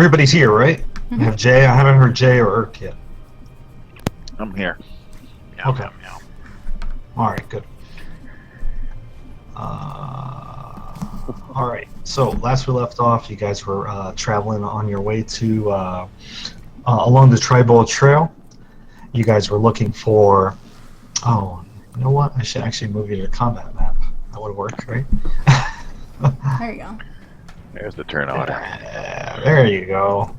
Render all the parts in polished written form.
everybody's here, right? We have Jay. I haven't heard Jay or Irk yet. I'm here. Meow, Okay. meow, meow. All right, good. All right. So last we left off, you guys were traveling on your way to along the Tribal Trail. You guys were looking for. Oh, you know what? I should actually move you to the combat map. That would work, right? There you go. There's the turn order. There you go.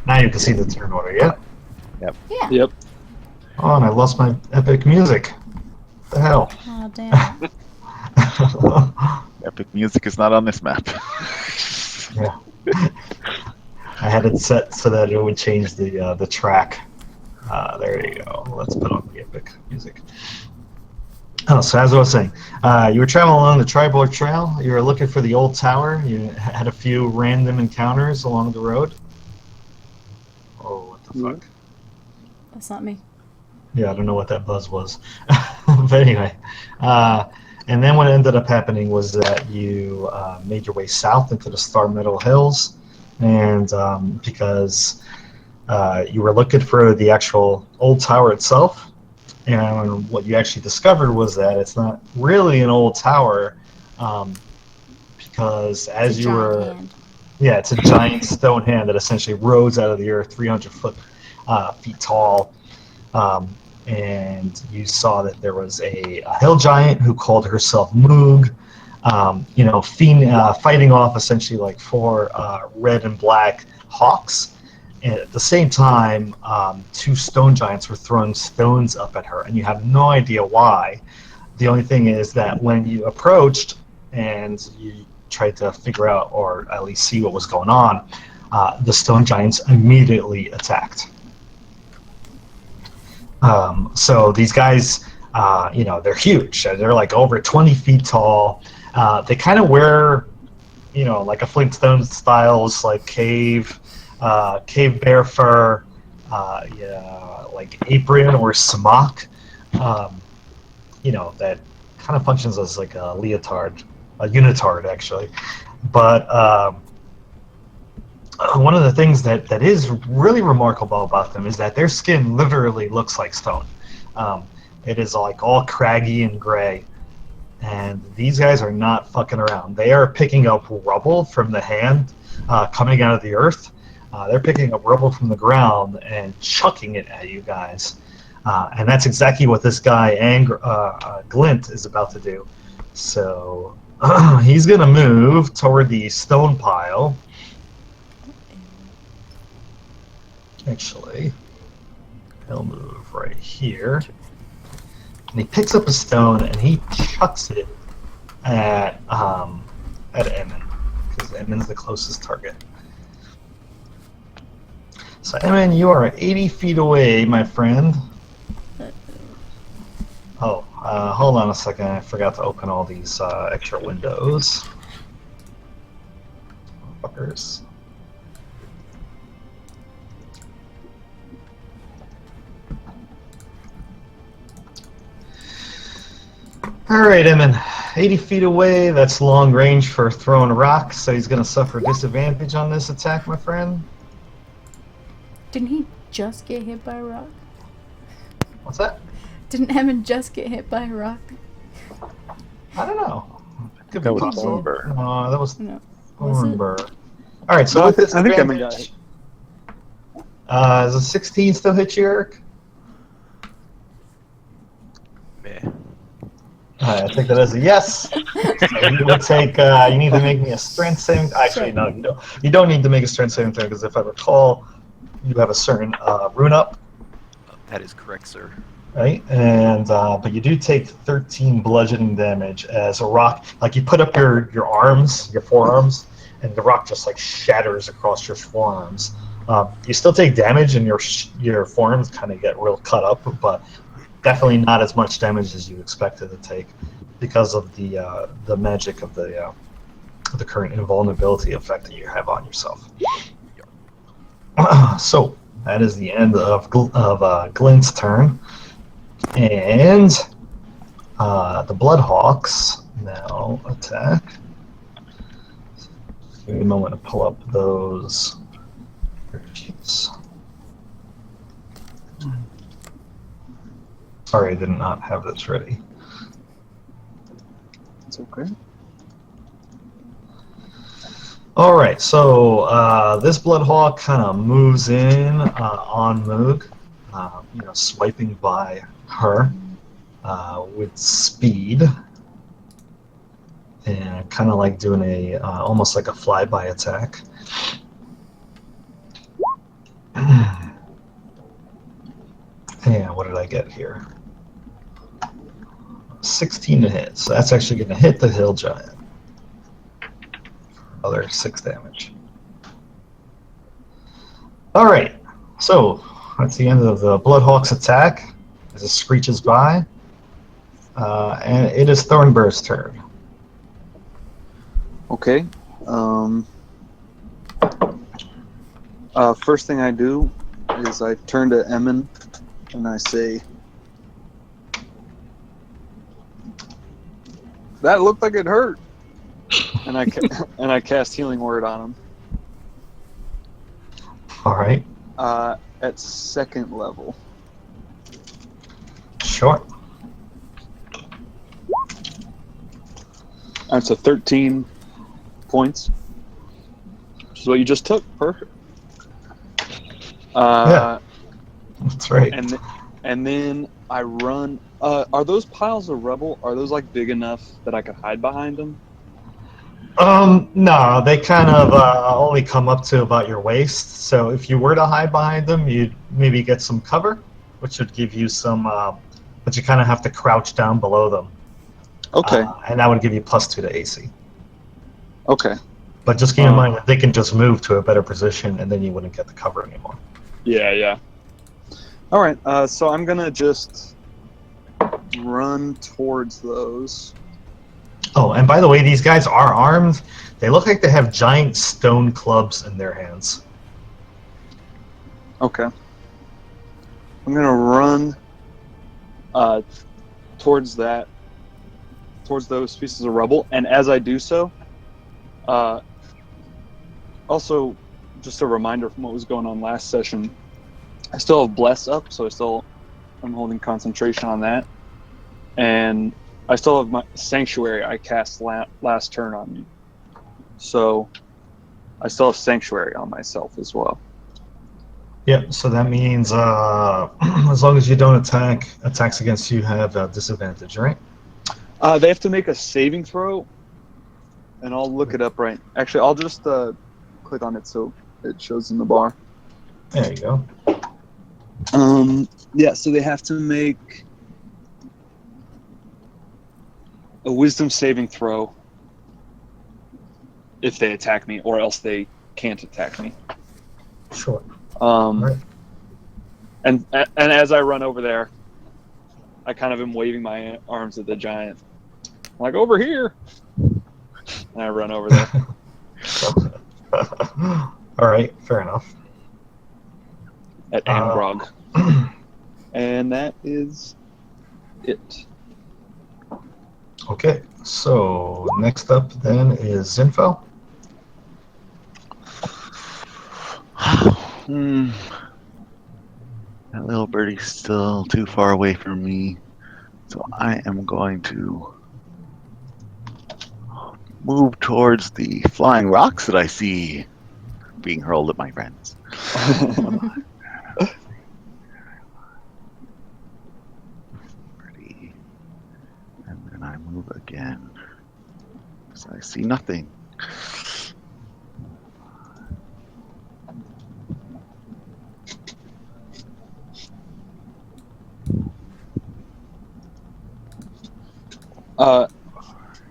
Now you can see the turn order. Yeah. Yeah. Yep. Oh, and I lost my epic music. What the hell? Oh, damn. Epic music is not on this map. Yeah. I had it set so that it would change the track. There you go. Let's put on the epic music. Oh, so as I was saying, you were traveling along the Tribal Trail. You were looking for the old tower. You had a few random encounters along the road. Oh, what the fuck? That's not me. Yeah, I don't know what that buzz was. But anyway, and then what ended up happening was that you made your way south into the Star Meadow Hills, and because you were looking for the actual old tower itself, and what you actually discovered was that it's not really an old tower, because as you were, yeah, it's a giant stone hand that essentially rose out of the earth, 300 feet tall. And you saw that there was a hill giant who called herself Moog, fighting off essentially like four red and black hawks. And at the same time, two stone giants were throwing stones up at her, and you have no idea why. The only thing is that when you approached and you tried to figure out, or at least see what was going on, the stone giants immediately attacked. So these guys, they're huge. They're like over 20 feet tall. They kind of wear, like a Flintstones styles, like cave bear fur, like apron or smock. That kind of functions as like a leotard, a unitard actually. But one of the things that is really remarkable about them is that their skin literally looks like stone. It is like all craggy and gray. And these guys are not fucking around. They are picking up rubble from the hand coming out of the earth. They're picking up rubble from the ground and chucking it at you guys. And that's exactly what this guy, Glint, is about to do. So he's going to move toward the stone pile. Actually, he'll move right here. And he picks up a stone and he chucks it at Emin, because Emin's the closest target. So Emin, you are 80 feet away, my friend. Oh, hold on a second. I forgot to open all these extra windows. Fuckers. Alright, Emin. 80 feet away, that's long range for throwing rocks, so he's going to suffer disadvantage on this attack, my friend. Didn't he just get hit by a rock? What's that? Didn't Emin just get hit by a rock? I don't know. Could That be was possible. Thornburr. No, that was No. Was it? Thornburr. Alright, so No, with I think Emin disadvantage, got it. Does a 16 still hit you, Eric? Meh. I take that as a yes. So you will take. You need to make me a strength saving. Actually, no, you don't. You don't need to make a strength saving throw because if I recall, you have a certain rune up, That is correct, sir. right? And but you do take 13 bludgeoning damage as a rock. Like you put up your arms, your forearms, and the rock just like shatters across your forearms. You still take damage, and your forearms kind of get real cut up, but definitely not as much damage as you expected to take because of the magic of the current invulnerability effect that you have on yourself. So that is the end of Glint's turn, and the Bloodhawks now attack. Give me a moment to pull up those sheets. Sorry, I did not have this ready. It's okay. All right, so this Bloodhawk kind of moves in on Moog, swiping by her with speed, and kind of like doing a almost like a flyby attack. And what did I get here? 16 to hit, so that's actually going to hit the hill giant. Other 6 damage. All right, so that's the end of the Bloodhawk's attack as it screeches by, and it is Thornbur's turn. Okay. First thing I do is I turn to Emin and I say, "That looked like it hurt," and I cast Healing Word on him. All right, At 2nd level. sure. That's a 13 points. Which is what you just took. Perfect. Yeah. That's right. And then I run. Are those piles of rubble? Are those like big enough that I could hide behind them? No, they kind of only come up to about your waist. So if you were to hide behind them, you'd maybe get some cover, which would give you some. But you kind of have to crouch down below them. Okay. And that would give you +2 to AC. Okay. But just keep in mind that they can just move to a better position, and then you wouldn't get the cover anymore. Yeah. All right. So I'm gonna just run towards those. Oh, and by the way, these guys are armed. They look like they have giant stone clubs in their hands. Okay. I'm gonna run towards those pieces of rubble, and as I do so, also just a reminder from what was going on last session, I still have Bless up, so I'm holding concentration on that, and I still have my Sanctuary I cast last turn on me, so I still have Sanctuary on myself as well. Yep, so that means as long as you don't attack, attacks against you have a disadvantage, right? They have to make a saving throw, and I'll look it up right. Actually, I'll just click on it so it shows in the bar. There you go. Yeah, so they have to make a Wisdom saving throw if they attack me, or else they can't attack me. Sure. Right. And as I run over there, I kind of am waving my arms at the giant. I'm like, over here! And I run over there. All right, fair enough. At Amgrog. And that is it. Okay, so next up then is Zinfo. That little birdie's still too far away from me, so I am going to move towards the flying rocks that I see being hurled at my friends. Birdie. And then I move again, because I see nothing.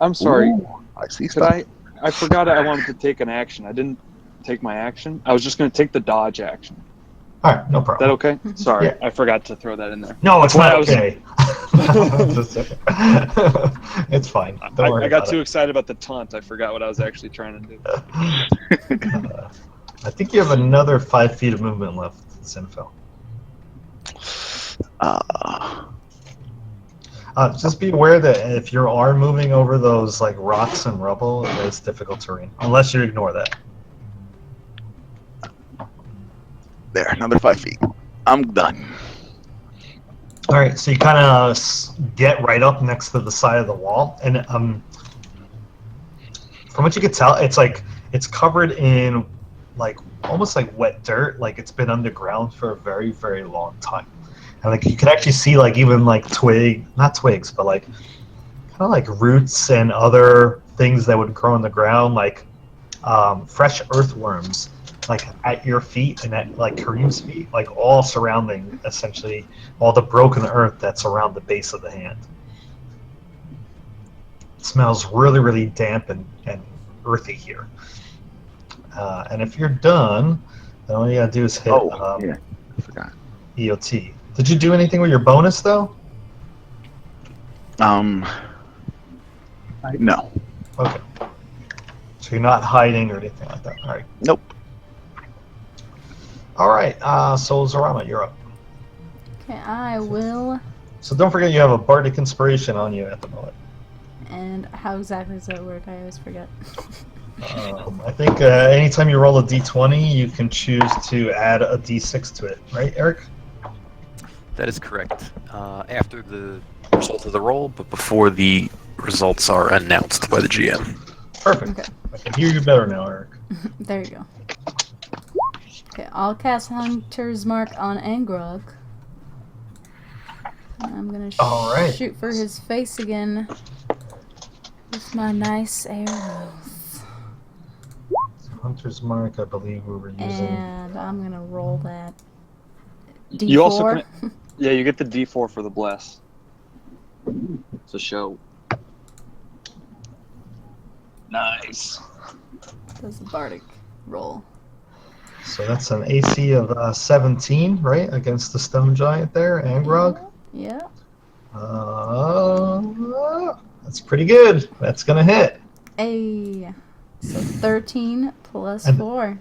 I'm sorry. Ooh, I see Could stuff. I forgot I wanted to take an action. I didn't take my action. I was just going to take the dodge action. All right, no Is that problem. okay? Sorry, Yeah. I forgot to throw that in there. No, it's That's why not I was- okay. It's fine. Don't worry I got about too it. excited about the taunt. I forgot what I was actually trying to do. I think you have another 5 feet of movement left, Zinfo. Just be aware that if you are moving over those like rocks and rubble, it's difficult terrain. Unless you ignore that. There, another 5 feet. I'm done. All right, so you kind of get right up next to the side of the wall, and from what you can tell, it's covered in like almost like wet dirt, like it's been underground for a very, very long time. And like you can actually see like even like not twigs, but like kind of like roots and other things that would grow in the ground, like fresh earthworms, like at your feet and at like Kareem's feet, like all surrounding essentially all the broken earth that's around the base of the hand. It smells really, really damp and earthy here. And if you're done, then all you gotta do is hit Yeah, I forgot. EOT. Did you do anything with your bonus though? No. Okay. So you're not hiding or anything like that. All right. Nope. All right. So Zarama, you're up. Okay, I will. So don't forget you have a bardic inspiration on you at the moment. And how exactly does that work? I always forget. I think anytime you roll a d20, you can choose to add a d6 to it, right, Eric? That is correct. After the result of the roll, but before the results are announced by the GM. Perfect. Okay. I can hear you better now, Eric. There you go. Okay, I'll cast Hunter's Mark on Angrog. I'm gonna All right. shoot for his face again with my nice arrows. Hunter's Mark, I believe we were using. And I'm gonna roll that D4. You also can, yeah, you get the D4 for the bless. It's a show. Nice. Does the bardic roll? So that's an AC of 17, right, against the stone giant there, Angrog. Yeah. That's pretty good. That's gonna hit. A. So 13 plus And- 4.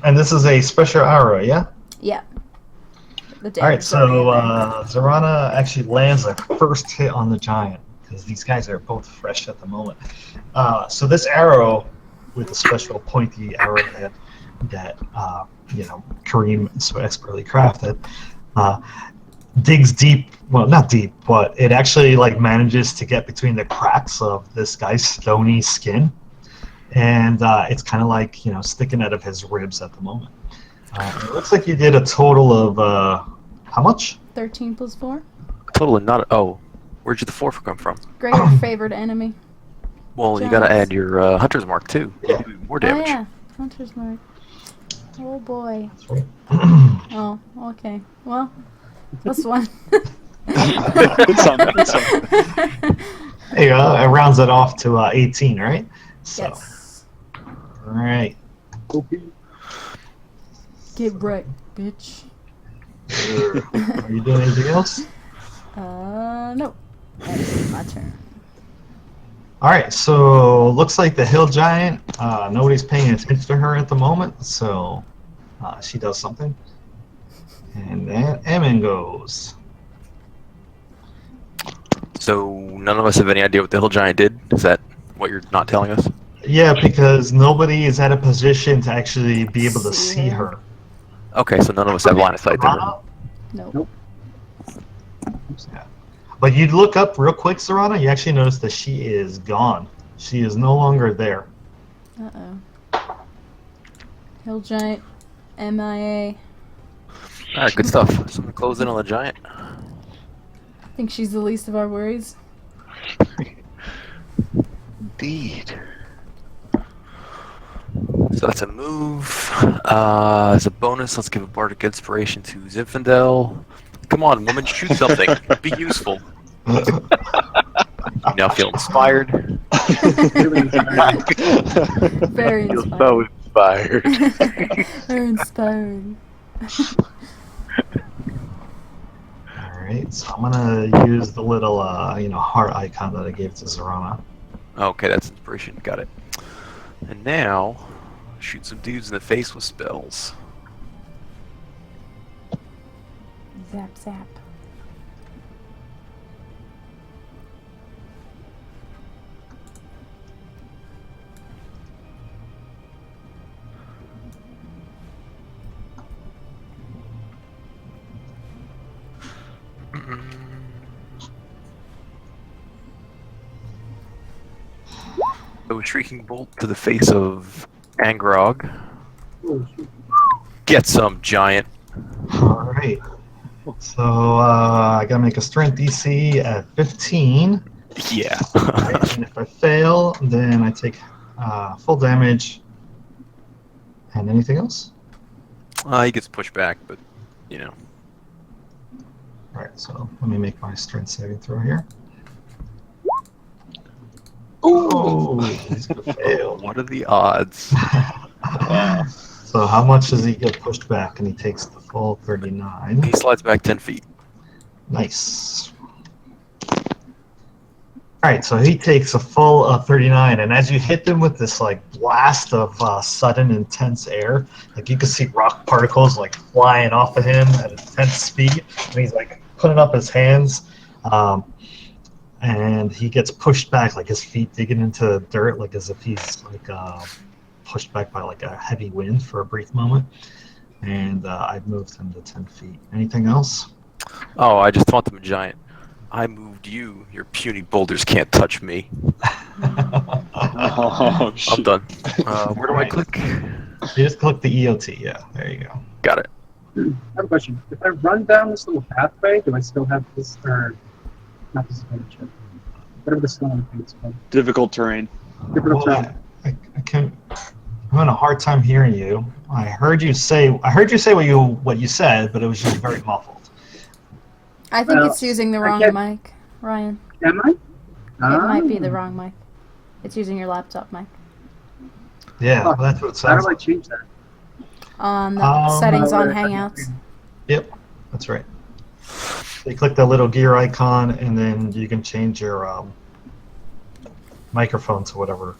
And this is a special arrow, yeah? Yeah. The All right, damage is already so in there. Zarana actually lands a first hit on the giant, because these guys are both fresh at the moment. So this arrow, with the special pointy arrowhead that Kareem so expertly crafted, digs deep. Well, not deep, but it actually like manages to get between the cracks of this guy's stony skin, and it's kind of like sticking out of his ribs at the moment. It looks like you did a total of how much? 13 plus 4. Totally not. Oh, where'd you the 4 come from? Greater favored enemy. Well, you gotta Giants. add your Hunter's Mark too. Yeah. Do more damage. Oh, yeah. Hunter's Mark. Oh, boy. That's right. Oh, okay. Well, plus 1. It's on. There you go. It rounds it off to 18, right? So, Yes. all right. Get wrecked, bitch. Are you doing anything else? No. That's my turn. All right. So looks like the hill giant. Nobody's paying attention to her at the moment, so she does something, and then Emin goes. So none of us have any idea what the hill giant did. Is that what you're not telling us? Yeah, because nobody is at a position to actually be able to See see her. her. Okay, so none of us have line of sight to her. Nope. Yeah. But you look up real quick, Serana, you actually notice that she is gone. She is no longer there. Uh-oh. Hill Giant. MIA. Alright, good stuff. Someone close in on the giant. I think she's the least of our worries. Indeed. So that's a move. As a bonus, let's give a bardic inspiration to Zinfandel. Come on, woman, shoot something. Be useful. You now feel inspired. Very You're inspiring. so inspired. Very inspiring. All right, so I'm gonna use the little, heart icon that I gave to Zarana. Okay, that's inspiration. Got it. And now, shoot some dudes in the face with spells. Zap, zap. So shrieking bolt to the face of Angrog. Oh, shoot. Get some, giant. All right. So I gotta make a strength DC at 15. Yeah. Right? And if I fail, then I take full damage. And anything else? He gets pushed back, but you know. All right. So let me make my strength saving throw here. Oh, he's gonna fail. What are the odds? Wow. So how much does he get pushed back? And he takes the full 39. He slides back 10 feet. Nice. All right, so he takes a full 39, and as you hit him with this like blast of sudden intense air, like you can see rock particles like flying off of him at intense speed, and he's like putting up his hands, and he gets pushed back, like his feet digging into the dirt, like as if he's like pushed back by like a heavy wind for a brief moment. And I've moved him to 10 feet. Anything else? Oh, I just taunt them a giant. I moved you. Your puny boulders can't touch me. Oh, I'm shit. done. Where do I Right. click? You just click the EOT. Yeah, there you go. Got it. I have a question. If I run down this little pathway, do I still have this, or not disadvantage? Whatever the stone thing is called. Difficult terrain. Difficult Well, terrain. I can't. I'm having a hard time hearing you. I heard you say what you said, but it was just very muffled. I think Well, it's using the I wrong can't- mic, Ryan. Am I? It might be the Ah. wrong mic. It's using your laptop mic. Yeah, Oh, that's what it How sounds do I like. change that? On the settings on Hangouts. Yep, that's right. So you click that little gear icon, and then you can change your microphone to whatever.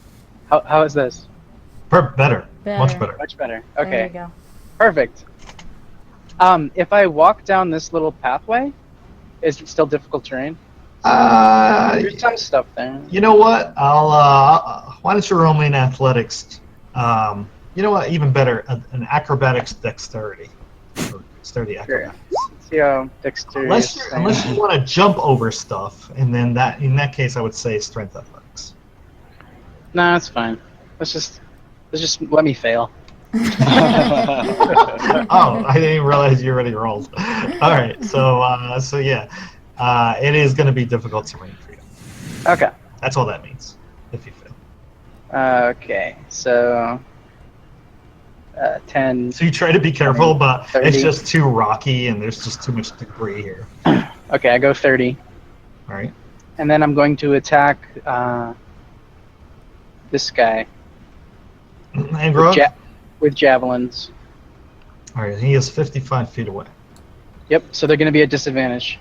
How is this? Better, much Better. better. Much better. There you Okay, go. perfect. If I walk down this little pathway, is it still difficult terrain? There's some stuff there. You know what? Why don't you roll me in athletics? You know what? Even better, an acrobatics dexterity. Or dexterity Sure. acrobatics. See how dexterous. Unless you want to jump over stuff, and then in that case, I would say strength athletics. No, it's fine. Let's just let me fail. Oh, I didn't even realize you already rolled. All right, so yeah, it is going to be difficult terrain for you. Okay. That's all that means. If you fail. Okay. So 10. So you try to be careful, but 30. it's just too rocky, and there's just too much debris here. Okay, I go 30, All right. and then I'm going to attack this guy And Grog? with javelins. All right, he is 55 feet away. Yep. So they're going to be at disadvantage.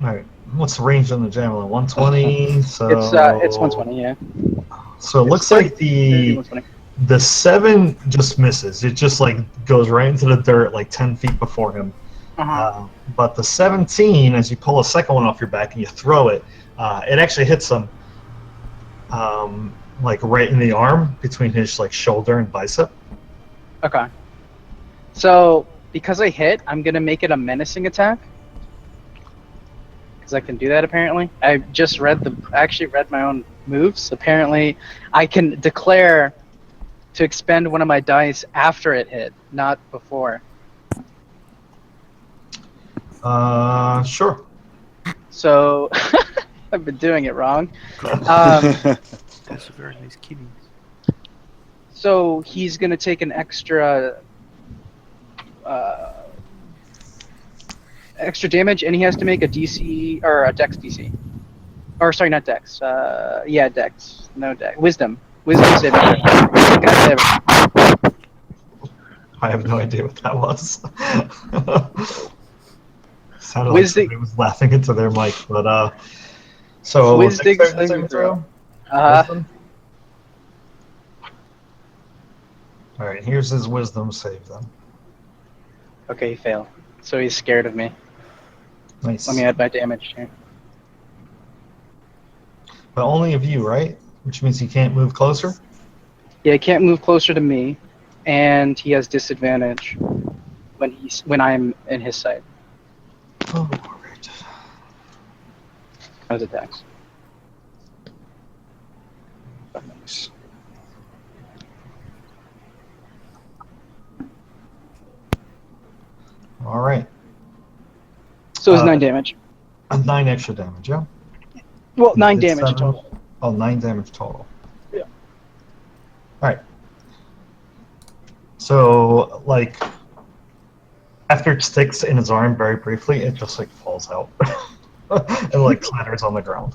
All right. What's the range on the javelin? 120. So It's 120. Yeah. So it looks like the 120. 7 just misses. It just like goes right into the dirt, like 10 feet before him. Uh-huh. But the 17, as you pull a second one off your back and you throw it, it actually hits him, like right in the arm between his like shoulder and bicep. Okay. So because I hit, I'm gonna make it a menacing attack. Because I can do that apparently. I actually read my own moves. Apparently, I can declare to expend one of my dice after it hit, not before. Sure. So I've been doing it wrong. Those are very nice kitties. So he's gonna take an extra damage, and he has to make a DC or a Dex DC. Or sorry, not Dex. Yeah, Dex. No Dex. Wisdom saving throw. God save it. I have no idea what that was. Sounded like Wisdom- somebody was laughing into their mic, but so Wisdom dexterity saving throw. Wisdom? All right, here's his wisdom save then. Okay, he failed. So he's scared of me. Nice. Let me add my damage here. But only of you, right? Which means he can't move closer. Yeah, he can't move closer to me, and he has disadvantage when I'm in his sight. Oh, all right. As attacks. All right. So it's 9 damage. 9 extra damage, yeah? Well, You 9 did damage 7. total. Oh, 9 damage total. Yeah. All right. So, like, after it sticks in his arm very briefly, it just, like, falls out. And, like, clatters on the ground.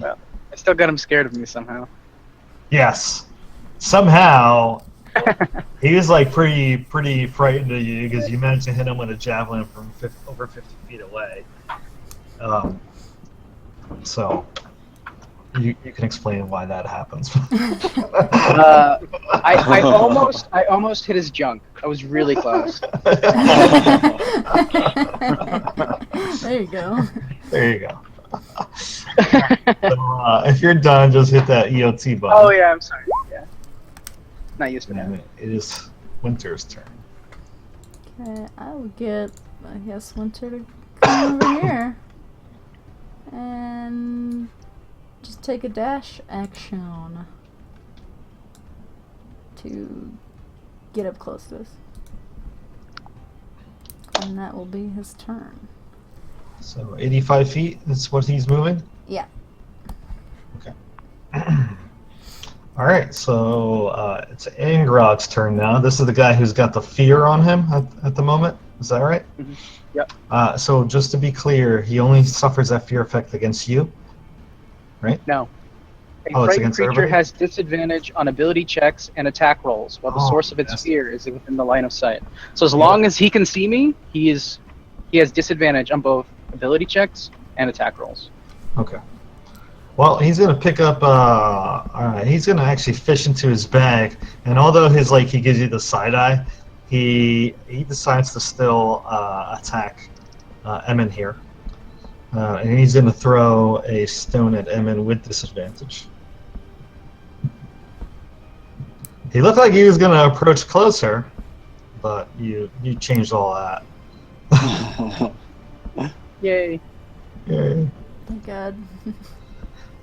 Well, I still got him scared of me somehow. Yes. Somehow, he was, like, pretty frightened of you because you managed to hit him with a javelin from over 50 feet away. So, you can explain why that happens. I almost hit his junk. I was really close. There you go. There you go. So, if you're done, just hit that EOT button. Oh yeah, I'm sorry. Yeah. Not used to that. And it is Winter's turn. Okay, I will get, I guess, Winter to come over here. And just take a dash action to get up close to this. And that will be his turn. So 85 feet is what he's moving? Yeah. Okay. Alright, so it's Angrod's turn now. This is the guy who's got the fear on him at the moment. Is that right? Mm-hmm. Yep. So just to be clear, he only suffers that fear effect against you? Right? No. A Oh, it's frightened against creature everybody? has disadvantage on ability checks and attack rolls, while the Oh, source of its yes. fear is within the line of sight. So as long as he can see me, he has disadvantage on both ability checks and attack rolls. Okay. Well, he's gonna pick up. He's gonna actually fish into his bag, and although he gives you the side eye, he decides to still attack Emin here, and he's gonna throw a stone at Emin with disadvantage. He looked like he was gonna approach closer, but you changed all that. Yay. Yay. Thank God.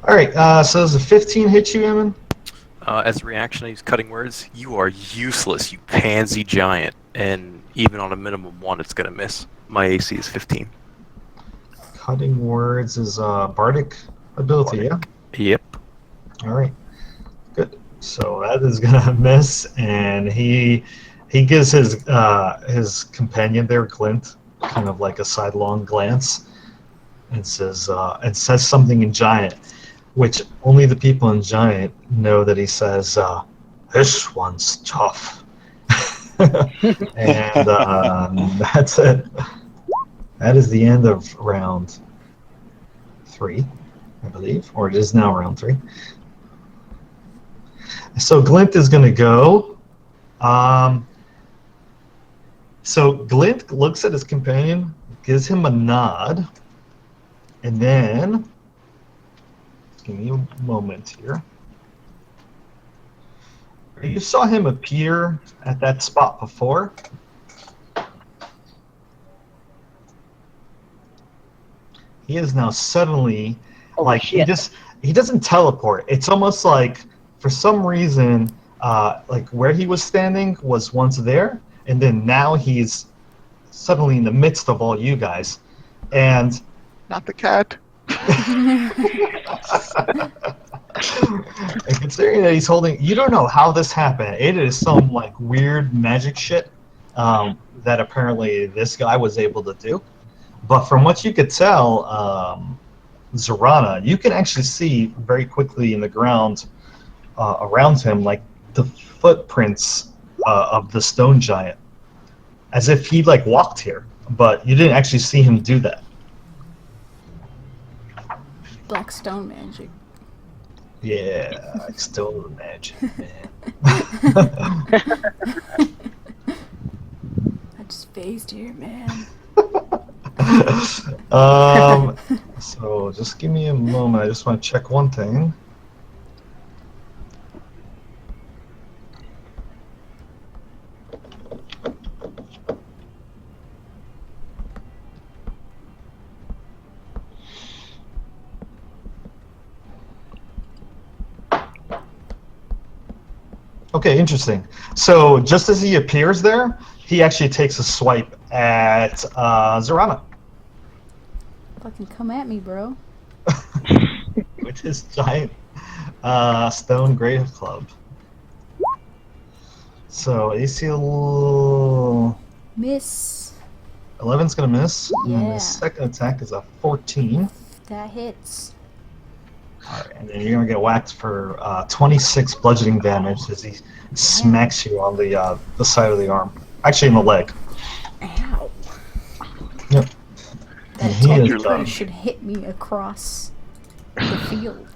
All right. So does a 15 hit you, Emin? As a reaction, I use cutting words. You are useless, you pansy giant. And even on a minimum 1, it's going to miss. My AC is 15. Cutting words is a bardic ability, yeah? Yep. All right. Good. So that is going to miss, and he gives his companion there, Glint, kind of like a sidelong glance, and says something in Giant, which only the people in Giant know that he says, "This one's tough," and that's it. That is the end of round 3, I believe, or it is now round 3. So Glint is going to go. So Glint looks at his companion, gives him a nod, and then, give me a moment here. You saw him appear at that spot before. He is now suddenly, Holy shit. he doesn't teleport. It's almost like, for some reason, like where he was standing was once there, and then now he's suddenly in the midst of all you guys. And Not the cat. and considering that he's holding, you don't know how this happened. It is some like weird magic shit that apparently this guy was able to do. But from what you could tell, Zorana, you can actually see very quickly in the ground around him, like the footprints of the stone giant, as if he like walked here, but you didn't actually see him do that. Black stone magic. Yeah, like stone magic, man. I just phased here, man. So just give me a moment. I just want to check one thing. Okay, interesting. So just as he appears there, he actually takes a swipe at Zorana Fucking come at me, bro. with his giant stone grave club. So AC Miss. 11's gonna miss, and then Yeah. his second attack is a 14. That hits. All right, and then you're gonna get whacked for 26 bludgeoning damage as he smacks you on the side of the arm, actually in the leg. Ow. Yep. That And he is technically done. should hit me across the field,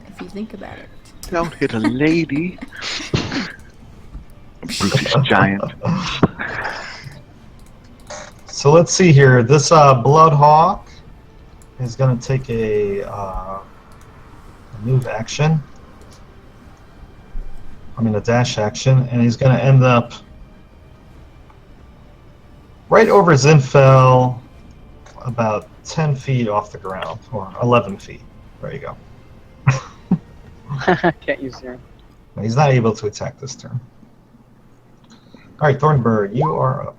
if you think about it. Don't hit a lady. A brutish giant. So let's see here. This Bloodhawk is going to take a move action. A dash action, and he's going to end up right over Zinfel, about 10 feet off the ground, or 11 feet. There you go. Can't use zero. He's not able to attack this turn. All right, Thornburg, you are up.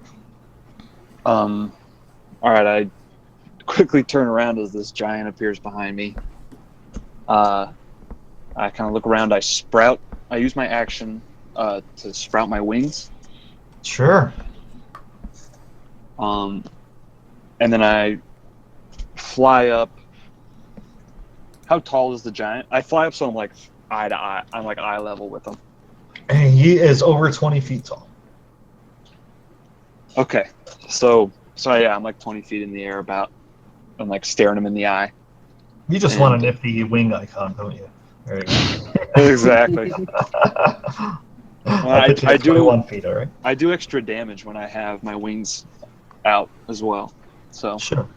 All right, I quickly turn around as this giant appears behind me. I kind of look around. I use my action to sprout my wings. Sure. And then I fly up. How tall is the giant? I fly up so I'm like eye to eye. I'm like eye level with him. And he is over 20 feet tall. Okay, so yeah, I'm like 20 feet in the air about. I'm like staring him in the eye. You just want a nifty wing icon, don't you? There you go. Exactly. I do 21 feet, all right? I do extra damage when I have my wings out as well. So Sure.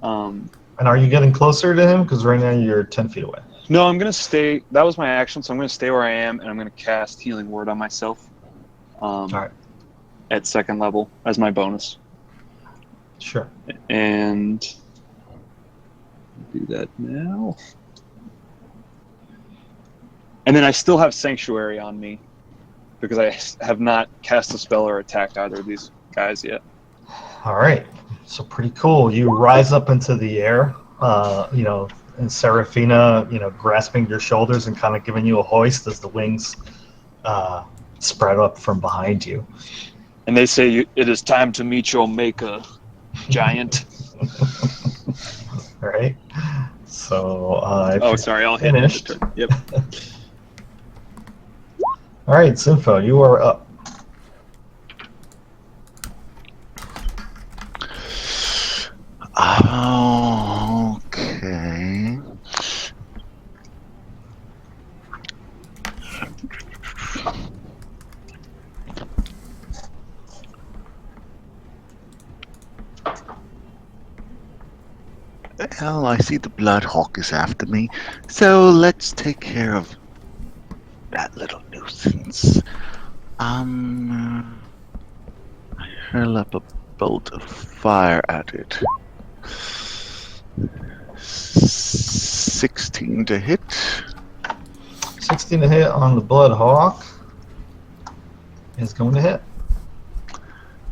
um, And are you getting closer to him? Because right now you're 10 feet away. no, I'm gonna stay. That was my action, so I'm gonna stay where I am, and I'm gonna cast Healing Word on myself. All right. At second level as my bonus, Sure. and do that now. And then I still have Sanctuary on me because I have not cast a spell or attacked either of these guys yet. All right. So pretty cool. You rise up into the air, and Seraphina, grasping your shoulders and kind of giving you a hoist as the wings spread up from behind you. And they say, "It is time to meet your maker, giant." All right. So if Oh, you're sorry, I'll finished. hit. Yep. All right, Sinfo, you are up. Okay. Well, I see the Bloodhawk is after me, so let's take care of that little nuisance. I hurl up a bolt of fire at it. 16 to hit. 16 to hit on the Bloodhawk is going to hit.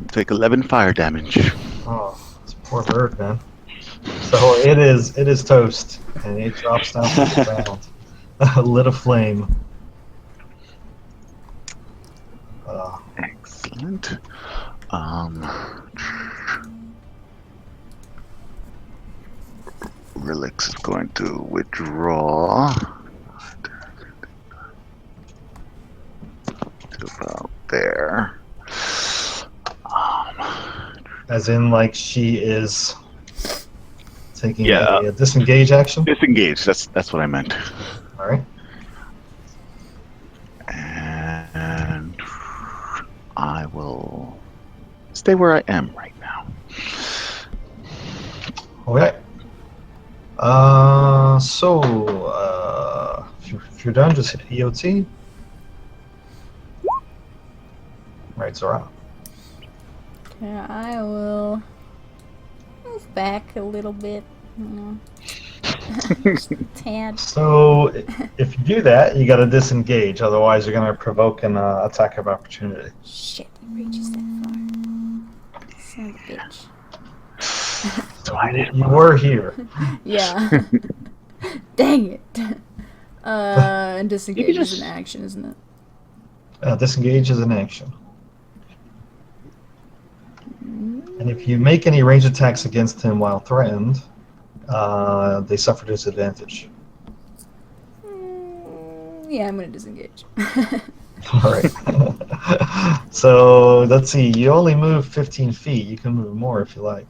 Take 11 fire damage. Oh, this poor bird, man. So it is toast, and it drops down to the ground, lit aflame. Excellent. Relix is going to withdraw to about there. As in, like, she is taking Yeah. a disengage action. Disengage. That's what I meant. All right. And I will stay where I am right now. Okay. If you're done, just hit EOT. Right, Zora. Okay, I will move back a little bit. Just a tad. So if you do that, you got to disengage. Otherwise, you're going to provoke an attack of opportunity. Shit, it reaches that far. Son of a bitch. You were here. Yeah. Dang it. And disengage just- is an action, isn't it? Disengage is an action. And if you make any range attacks against him while threatened, they suffer disadvantage. Yeah, I'm gonna disengage. All right. So let's see. You only move 15 feet. You can move more if you like.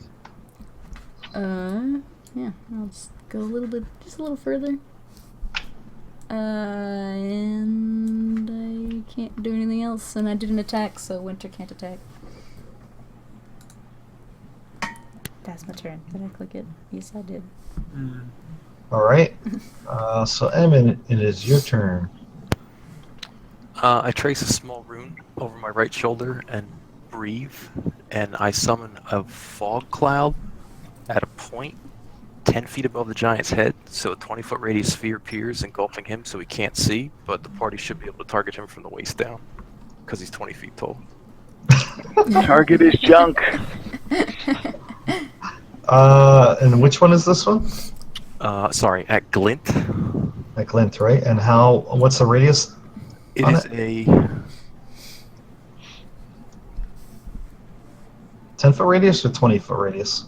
Yeah, I'll just go a little bit, just a little further. And I can't do anything else, and I didn't attack, so Winter can't attack. That's my turn. Did I click it? Yes, I did. All right. So Emin, it is your turn. I trace a small rune over my right shoulder and breathe, and I summon a fog cloud at a point 10 feet above the giant's head, so a 20-foot radius sphere appears, engulfing him so he can't see, but the party should be able to target him from the waist down, because he's 20 feet tall. Target is junk. And which one is this one? Sorry, at Glint. At Glint, right? And what's the radius? It On is it? a 10-foot radius or 20-foot radius?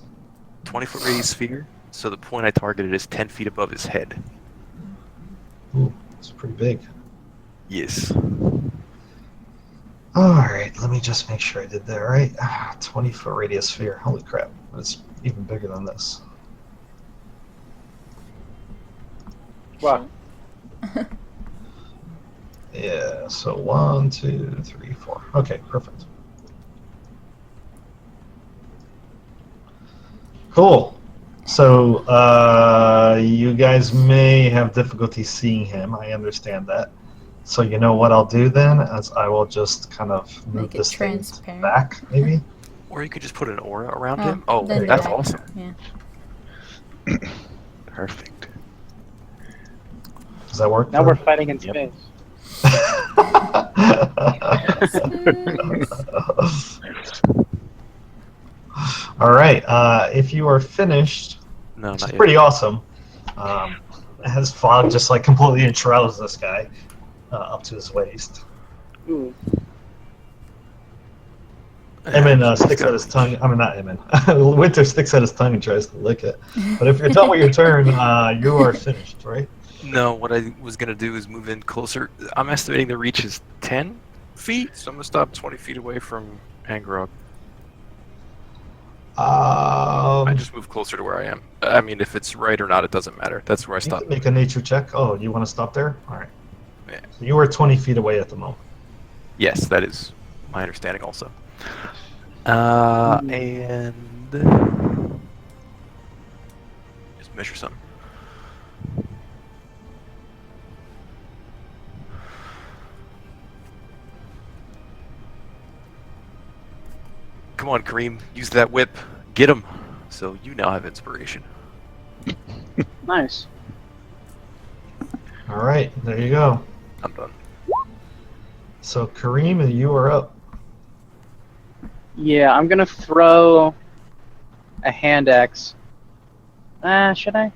20-foot radius sphere, so the point I targeted is 10 feet above his head. Ooh, it's pretty big. Yes. All right, let me just make sure I did that right. 20-foot radius sphere. Holy crap. It's even bigger than this. Wow. Yeah, so 1, 2, 3, 4. Okay, perfect. Cool. So you guys may have difficulty seeing him. I understand that. So you know what I'll do then? As I will just kind of move Make it this thing transparent. back, maybe. Or you could just put an aura around Oh, him. Oh, then that's back. awesome. Yeah. Perfect. Does that work? Now we're fighting in space. All right. If you are finished, No, which not is yet. pretty awesome, as fog just like completely enshrouds this guy up to his waist. Ooh. Emin He's sticks got out his reach. tongue. I mean, not Emin. Winter sticks out his tongue and tries to lick it. But if you're done with your turn, you are finished, right? No, what I was going to do is move in closer. I'm estimating the reach is 10 feet, so I'm going to stop 20 feet away from Angrog. I just move closer to where I am. I mean, if it's right or not, it doesn't matter. That's where I You stop. can make a nature check. Oh, you want to stop there? All right. Yeah. So you are 20 feet away at the moment. Yes, that is my understanding also. And just measure something. Come on, Kareem. Use that whip. Get him. So you now have inspiration. Nice. All right, there you go. I'm done. So Kareem, you are up. Yeah, I'm gonna throw a hand axe. Should I?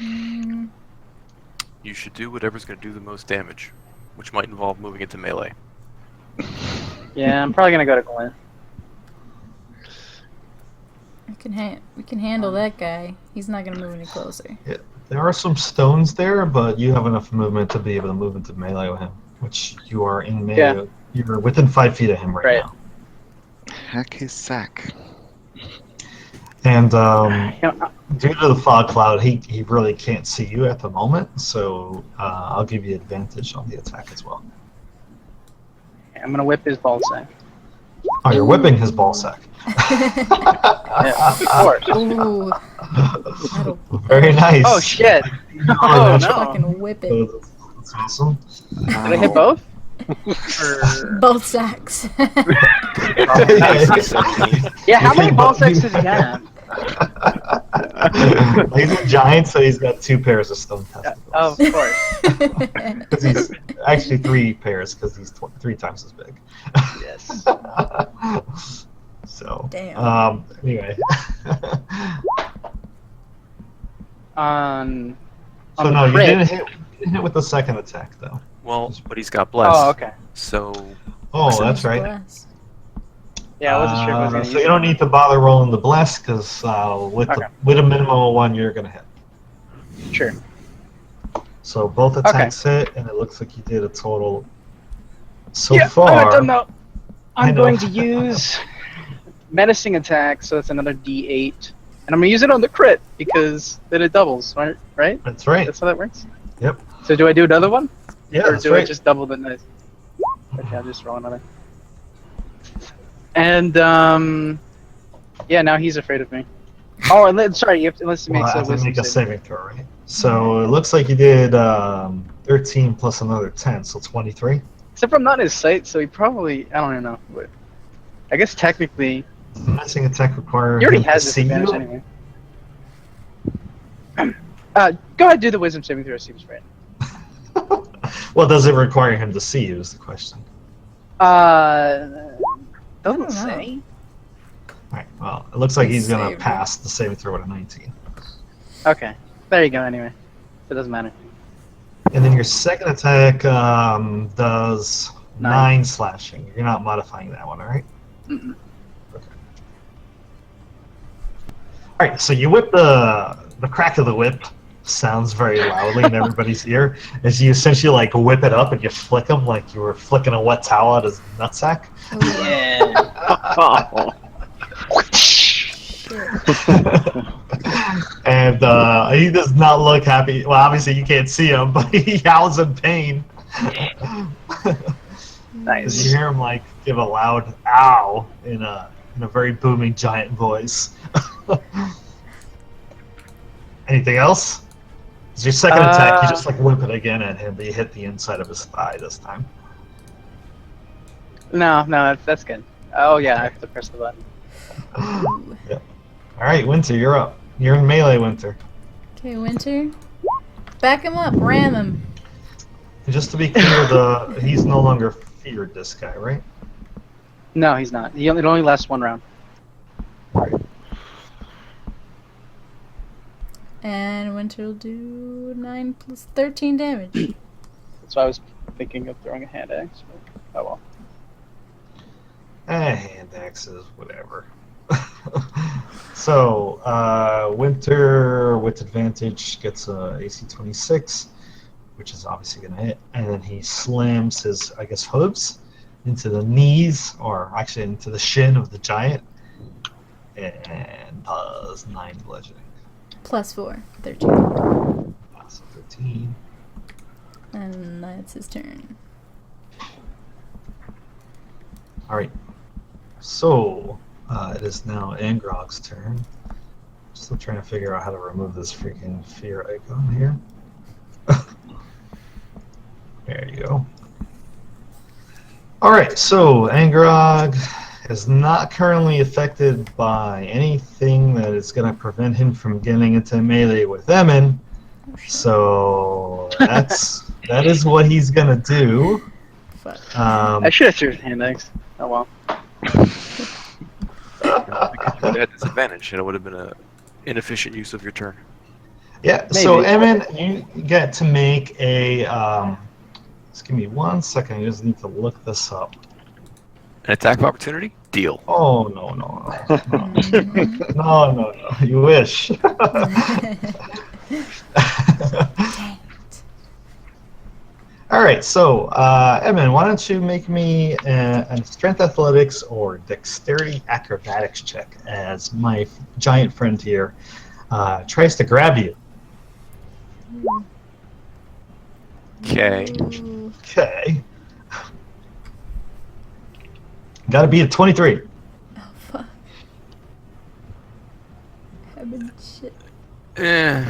You should do whatever's going to do the most damage, which might involve moving into melee. Yeah, I'm probably gonna go to Glenn. We can handle that guy. He's not gonna move any closer. There are some stones there, but you have enough movement to be able to move into melee with him, which you are in melee. Yeah. You're within 5 feet of him right, Right. now. Hack his sack. And You know, due to the fog cloud, he really can't see you at the moment, so I'll give you advantage on the attack as well. I'm gonna whip his ball sack. Oh, you're whipping his ball sack. Yeah, of course. Ooh. That'll Very nice. Oh shit! Oh, Oh that's no! fucking whip it. That's awesome. Did I hit both? Or... Both sacks. Yeah, how many ball sacks does he have? He's a giant, so he's got 2 pairs of stone testicles. Of course. Because he's actually 3 pairs, because he's 3 times as big. Yes. So, Damn. anyway. On So the no, you crit. didn't hit with the second attack though. Well, but he's got bless. Oh, okay. So Oh, So that's much right. bless. Yeah, I wasn't sure if I was gonna So use you it. don't need to bother rolling the bless because Okay. with a minimum of 1, you're gonna hit. Sure. So both attacks hit, and it looks like you did a total. So yeah, far, I'm done now. I I'm know. going to use menacing attack, so that's another D8, and I'm gonna use it on the crit because then it doubles, right? Right? That's right. That's how that works. Yep. So do I do another one, Yeah, or that's do I right. just double the nice? Okay, I'll just roll another. And yeah, now he's afraid of me. Oh, and then, sorry, you have to We'll make have to wisdom make a saving. saving throw, right? So it looks like you did 13 plus another 10, so 23. Except I'm not in his sight, so he probably I don't even know. But I guess technically Missing attack require he already him to has see disadvantage you. anyway. Go ahead, do the wisdom saving throw. Seems right. Well, does it require him to see you? Is the question. Doesn't I don't know. say. All right. Well, it looks like He he's gonna saved pass the saving throw with a 19. Okay, there you go. Anyway, it doesn't matter. And then your second attack does 9. 9 slashing. You're not modifying that one, all right? Mm-mm. Okay. All right. So you whip the crack of the whip sounds very loudly in everybody's ear as you essentially like whip it up and you flick him like you were flicking a wet towel out his nutsack. Yeah. Shit. And he does not look happy. Well, obviously you can't see him, but he howls in pain. As Nice. you hear him like give a loud "ow" in a very booming giant voice. Anything else? It's your second attack. You just like whip it again at him, but you hit the inside of his thigh this time. No, that's good. Oh yeah, I have to press the button. Yeah. All right, Winter, you're up. You're in melee, Winter. Okay, Winter. Back him up. Ram him. And just to be clear, he's no longer feared. This guy, right? No, he's not. It only lasts 1 round. And Winter will do 9 plus 13 damage. So I was thinking of throwing a hand axe. But, oh well. Hand axes, whatever. So, Winter with advantage gets a AC 26, which is obviously going to hit, and then he slams his, I guess, hooves into the knees, or actually into the shin of the giant, and does 9 bludgeoning. Plus 4. 13. So 13. And that's his turn. All right. So, it is now Angrog's turn. Still trying to figure out how to remove this freaking fear icon here. There you go. All right, so Angrog is not currently affected by anything that is going to prevent him from getting into melee with Emin. So that is what he's going to do. Fuck. I should have threw hand axe. Oh well. Because you would have had disadvantage, and it would have been an inefficient use of your turn. Yeah, so Maybe. Emin, you get to make a. Just give me 1 second. I just need to look this up. An attack of opportunity? Deal. Oh no. No. You wish. Dang it. All right, so Emin, why don't you make me a strength athletics or dexterity acrobatics check as my giant friend here tries to grab you. Okay. Ooh. Okay. Got to be a 23. Oh, fuck. Heaven shit. Eh,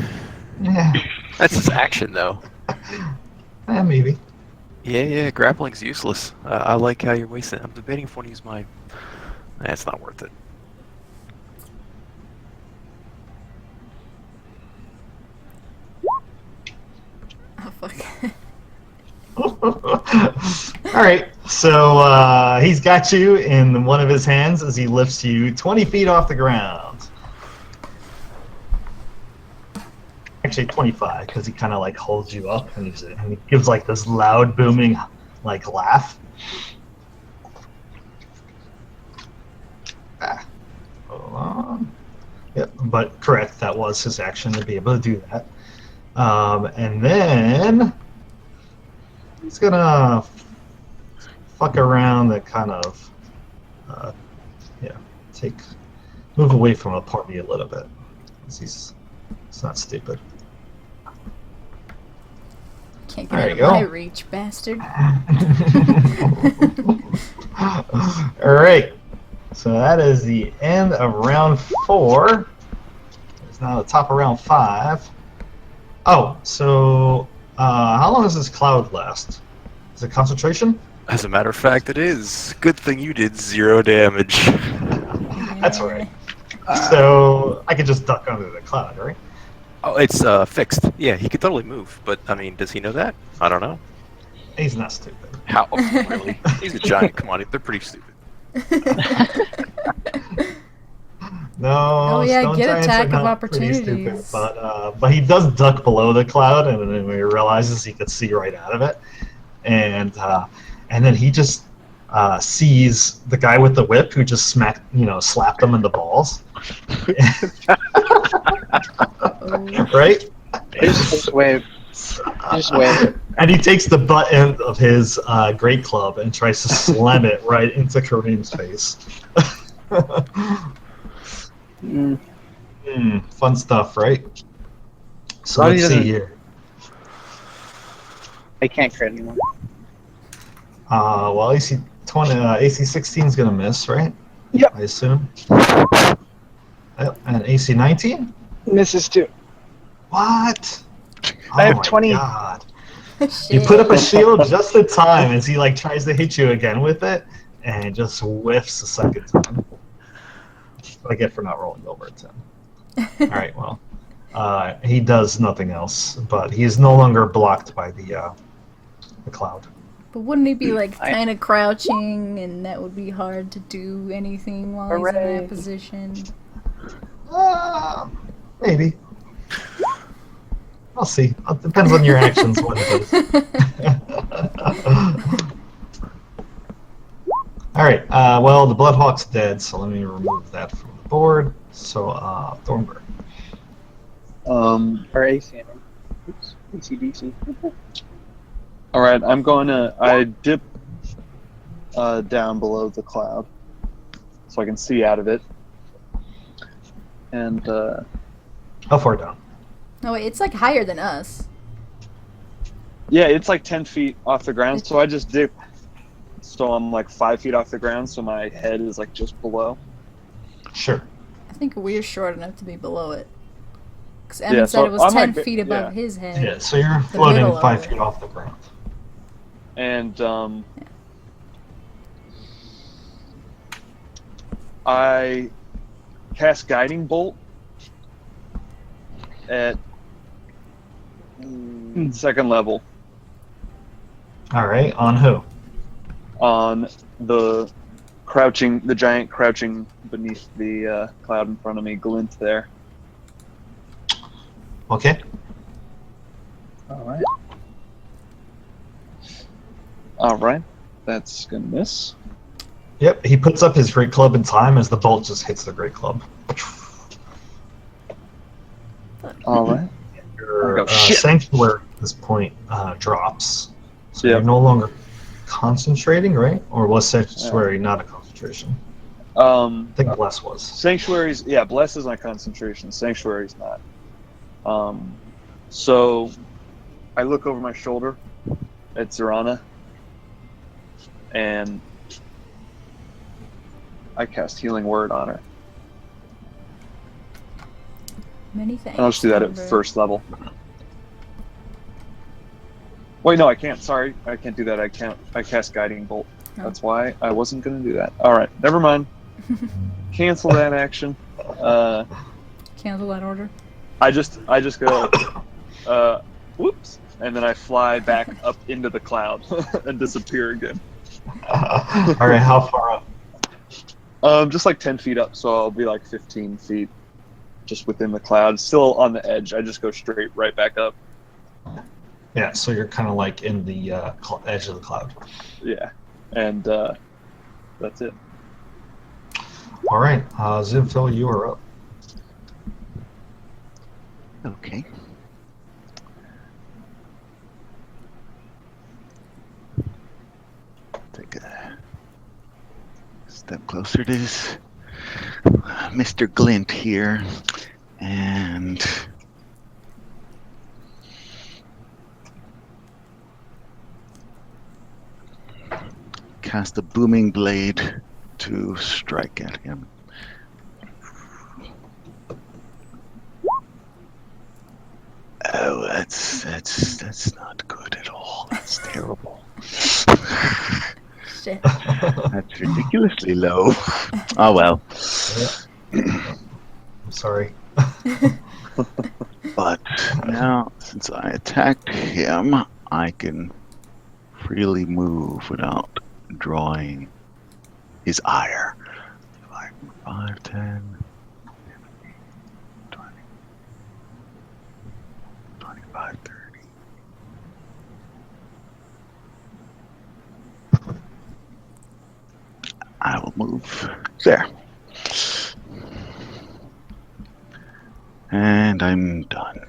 Yeah, that's his action, though. maybe. Yeah, grappling's useless. I like how you're wasting it. I'm debating if I want to use my... It's not worth it. Oh, fuck. All right, so he's got you in one of his hands as he lifts you 20 feet off the ground. Actually, 25, because he kind of like holds you up and he gives like this loud, booming, like laugh. Hold on. Yep, but correct. That was his action to be able to do that. And then he's gonna fuck around and kind of, move away from a party a little bit. He's not stupid. Can't There get you out of go. my reach, bastard. All right. So that is the end of round 4. It's now the top of round 5. Oh, so how long does this cloud last? Is it concentration? As a matter of fact, it is. Good thing you did 0 damage. That's all right. So I could just duck under the cloud, right? Oh, it's fixed. Yeah, he could totally move. But, I mean, does he know that? I don't know. He's not stupid. How? Oh, really? He's a giant. Come on, they're pretty stupid. No, Oh, yeah, stone get giants attack are of not pretty opportunities. stupid, but he does duck below the cloud, and then he realizes he could see right out of it, and then he just sees the guy with the whip who just slapped him in the balls, right? Just wave. Just wave. And he takes the butt end of his great club and tries to slam it right into Kareem's face. Fun stuff, right? So Well, he let's see doesn't- here. I can't crit anymore. Well, AC 20, AC 16 is gonna miss, right? Yep. I assume. Yep. And AC 19. Misses too. What? I have my 20. God. You Shit. put up a shield just in time as he like tries to hit you again with it, and just whiffs the second time. That's what I get for not rolling over a 10. All right, well, he does nothing else, but he is no longer blocked by the cloud. But wouldn't he be like I- kind of crouching, and that would be hard to do anything while he's in Hooray. that position? Maybe. I'll see. It depends on your actions what it is. All right. Well, the Bloodhawk's dead, so let me remove that from the board. So, Thornburg. Or AC. Oops. ACDC. All right, I dip down below the cloud so I can see out of it. And How far down? No, wait, it's like higher than us. yeah, it's like 10 feet off the ground, so I just dip. So I'm like 5 feet off the ground, so my head is like just below. Sure. I think we're short enough to be below it. Because Yeah, Evan said so it was I'm 10 like- feet above yeah. his head. Yeah, so you're floating middle of 5 it. feet off the ground. And I cast Guiding Bolt at second level All right, on who? on the giant crouching beneath the cloud in front of me, Glint there. Okay. Alright. Alright. That's gonna miss. Yep, he puts up his great club in time as the bolt just hits the great club. Alright. Your Oh, shit. sanctuary at this point drops. So Yep. you're no longer concentrating, right? Or was sanctuary not a concentration? I think Bless was. Sanctuaries, yeah, Bless is on concentration. Sanctuary's not. So I look over my shoulder at Zorana, and I cast Healing Word on her. Many thanks. And I'll just do that at Amber. first level. Wait, no, I can't. Sorry, I can't do that. I cast Guiding Bolt. Oh. That's why I wasn't going to do that. All right, never mind. Cancel that action. Cancel that order. I just go, whoops, and then I fly back up into the cloud and disappear again. All right, how far up? Just like 10 feet up, so I'll be like 15 feet just within the cloud. Still on the edge. I just go straight right back up. Yeah, so you're kind of like in the edge of the cloud. Yeah, and that's it. All right, Zivfil, you are up. Okay. Take a step closer to this Mr. Glint here, and cast a booming blade to strike at him. Oh, that's not good at all. That's terrible. Shit. That's ridiculously low. Oh well. I'm sorry. But now, since I attacked him, I can freely move without drawing his ire. 5, 10, 20, 25, 30. I will move there. And I'm done.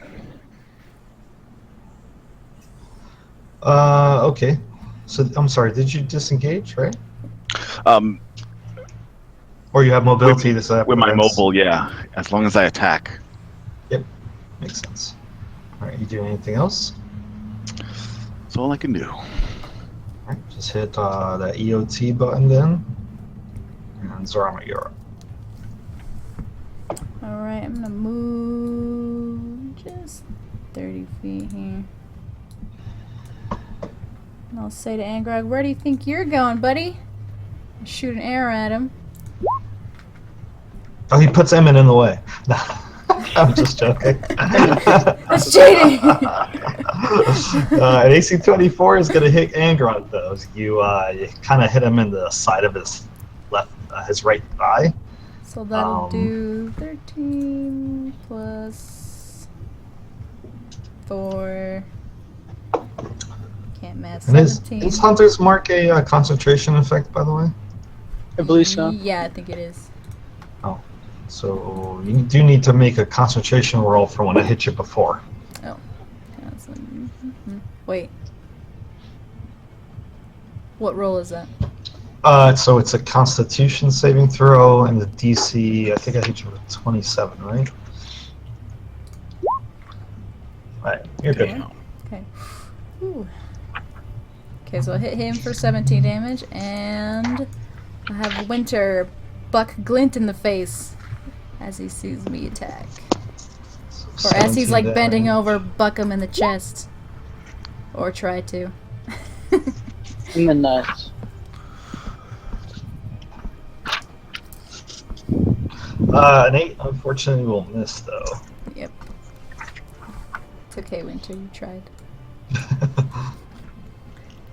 Okay. So I'm sorry. Did you disengage, right? Or you have mobility? With my prevents- mobile, yeah. As long as I attack. Yep, makes sense. All right. You doing anything else? That's all I can do. All right. Just hit that EOT button then, and Zorama, you're up. Alright, I'm gonna move just 30 feet here. And I'll say to Angrog, where do you think you're going, buddy? And shoot an arrow at him. Oh, he puts Emmett in the way. No, I'm just joking. That's cheating! An AC 24 is going to hit Angrog, though. You kind of hit him in the side of his his right thigh. So that'll do 13 plus 4. Can't match And is 17. Hunter's Mark a concentration effect, by the way? I believe so. Yeah, I think it is. So you do need to make a concentration roll for when I hit you before. Oh. Wait. What roll is that? So it's a Constitution saving throw, and the DC, I think I hit you with 27, right? Right, you're good. Okay. Ooh. Okay, so I'll hit him for 17 damage, and I have Winter buck Glint in the face as he sees me attack. Or as he's like bending over, buck him in the chest. Or try to. In the nuts. An 8, unfortunately, will miss, though. Yep. It's okay, Winter, you tried.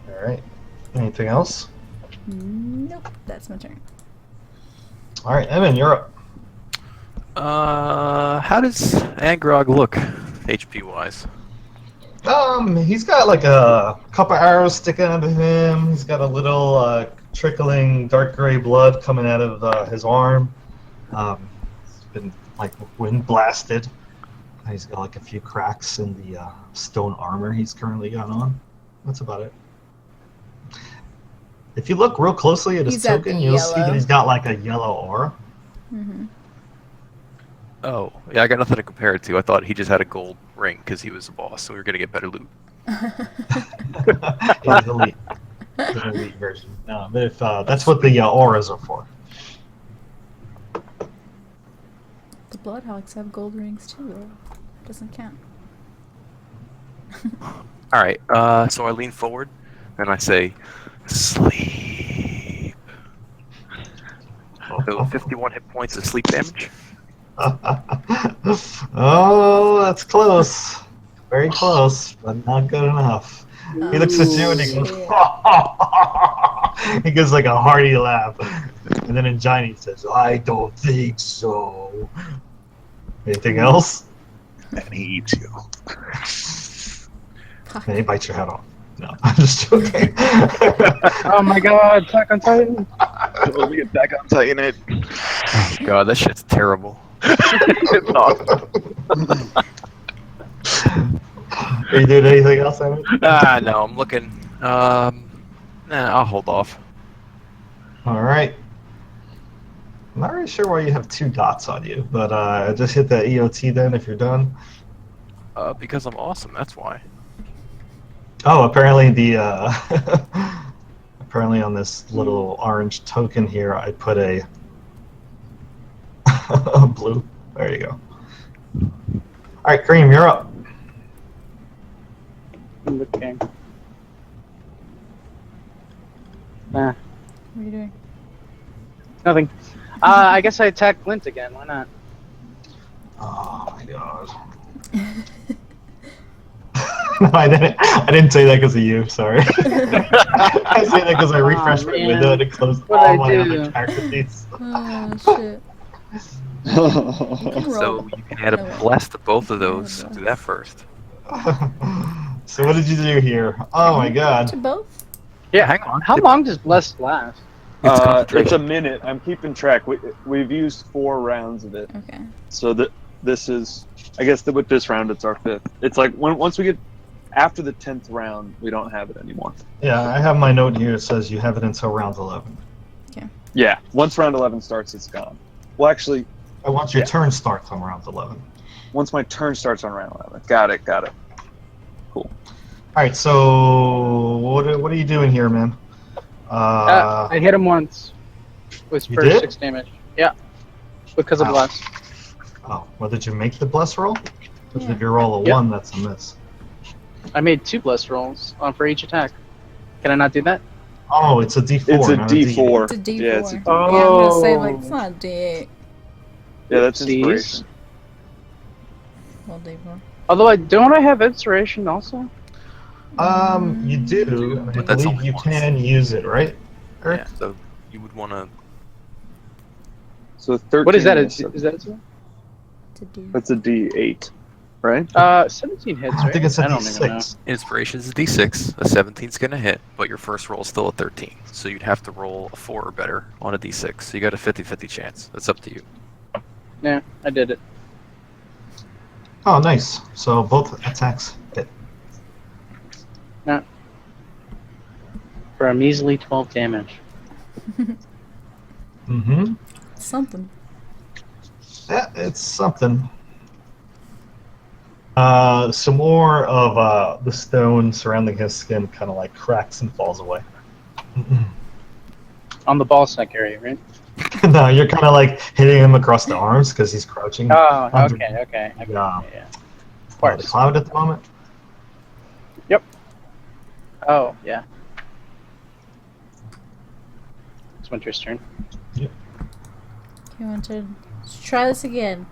Alright. Anything else? Nope, that's my turn. Alright, Evan, you're up. How does Angrog look, HP wise? He's got like a couple arrows sticking out of him. He's got a little trickling dark gray blood coming out of his arm. It's been like wind blasted. He's got like a few cracks in the stone armor he's currently got on. That's about it. If you look real closely at his He's at token, the you'll see that yellow. he's got like a yellow aura. Mm-hmm. Oh, yeah, I got nothing to compare it to. I thought he just had a gold ring because he was the boss, so we were going to get better loot. Yeah, the elite. The elite version. No, but if that's what the auras are for. The Bloodhawks have gold rings too, though. Doesn't count. Alright, so I lean forward and I say, sleep. So 51 hit points of sleep damage. Oh, that's close. Very close, but not good enough. He looks at you and he goes, shit. he gives like a hearty laugh. And then in Giant he says, I don't think so. Anything else? And he eats you. Fuck. And he bites your head off. No, I'm just joking. Oh my god, Attack on Titan. Let me get back on Titan it. Oh god, that shit's terrible. It's awesome. Are you doing anything else, Emmett? No, I'm looking. Nah, I'll hold off. All right. I'm not really sure why you have 2 dots on you, but just hit the EOT then if you're done. Because I'm awesome, that's why. Oh, apparently the apparently on this little orange token here, I put a a blue. There you go. All right, Cream, you're up. I'm looking. What are you doing? Nothing. I guess I attack Glint again. Why not? Oh my god. No, I didn't say that because of you. Sorry. I say that because I refreshed my man. window and it closed What'd all I my do? other character sheets. Oh shit. You can roll. So you can add a bless to both of those. So do that first. So what did you do here? Oh my To god. both? Yeah, hang on. How long does Blessed last? It's It's a concentration. minute. I'm keeping track. We've used 4 rounds of it, Okay. so this is, I guess, with this round it's our 5th. It's like once we get after the 10th round, we don't have it anymore. Yeah, I have my note here that says you have it until round 11. Yeah, once round 11 starts, it's gone. Well, actually, Once your Yeah. turn starts on round 11. once my turn starts on round 11. Got it. All right, so what are you doing here, man? I hit him once. With You first did? 6 damage. Yeah. Because of Ow. Bless. Oh, well, did you make the bless roll? Because Yeah. if you roll a Yep. 1, that's a miss. I made 2 Bless rolls for each attack. Can I not do that? Oh, it's a D4. It's a not D4. It's a D4. Yeah, it's a D4. Oh. Yeah, I'm gonna say like it's not a D8. Yeah, that's Oopsies. inspiration. Well, D4. Although don't I have Inspiration also? You do. And I But that's believe only you once. can use it, right? Eric? Yeah, so you would want to. So 13. What is that? Is Is that a It's a D. That's a D8, right? 17 hits, I right? think it's a don't even know. D6. Inspiration is a D6. A 17's gonna hit, but your first roll is still a 13. So you'd have to roll a 4 or better on a D6. So you got a 50-50 chance. That's up to you. Yeah, I did it. Oh, nice. So both attacks hit. For a measly 12 damage. Mm-hmm. Something. Yeah, it's something. Some more of the stone surrounding his skin kind of like cracks and falls away. On the ball sack area, right? No, you're kind of like hitting him across the arms because he's crouching. Oh, under okay. the, Yeah. the course. cloud at the moment. Oh, yeah. It's Winter's turn. You want to let's try this again?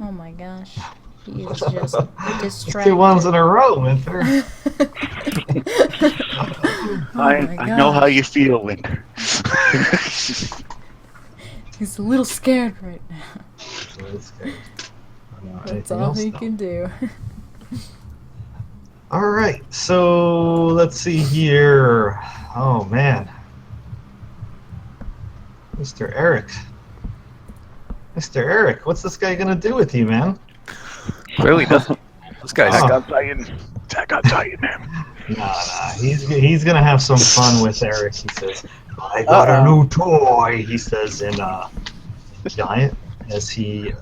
Oh my gosh, he is just distracted. 2 ones in a row, Winter. Oh my I know how gosh. you feel, Winter. He's a little scared right now. That's That's all he can do. All right, so let's see here. Oh man, Mr. Eric. Mr. Eric, what's this guy gonna do with you, man? Clearly doesn't. This guy's Oh. Attack on Titan. Attack on Titan, man. Nah, he's gonna have some fun with Eric. He says, "I got a Uh-oh. new toy." He says in Giant as he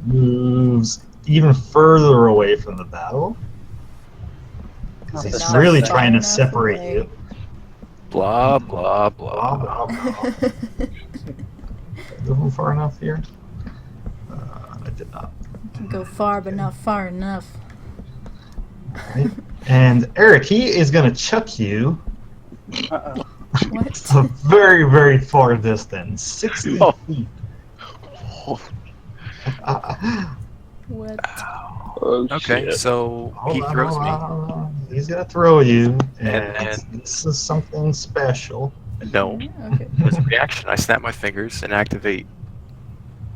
moves even further away from the battle. 'Cause he's Not really far trying to enough separate away. you. blah blah Blah, blah. blah, blah. Moving far enough here? I did not. Can go far, but not far enough. Right. And Eric, he is going to chuck you Uh-oh. What? a very, very far distance, 60 Oh. feet. What? Oh, Okay, shit. so he throws me. Hold on. He's gonna throw you, and And- this is something special. No, Okay. as a reaction, I snap my fingers and activate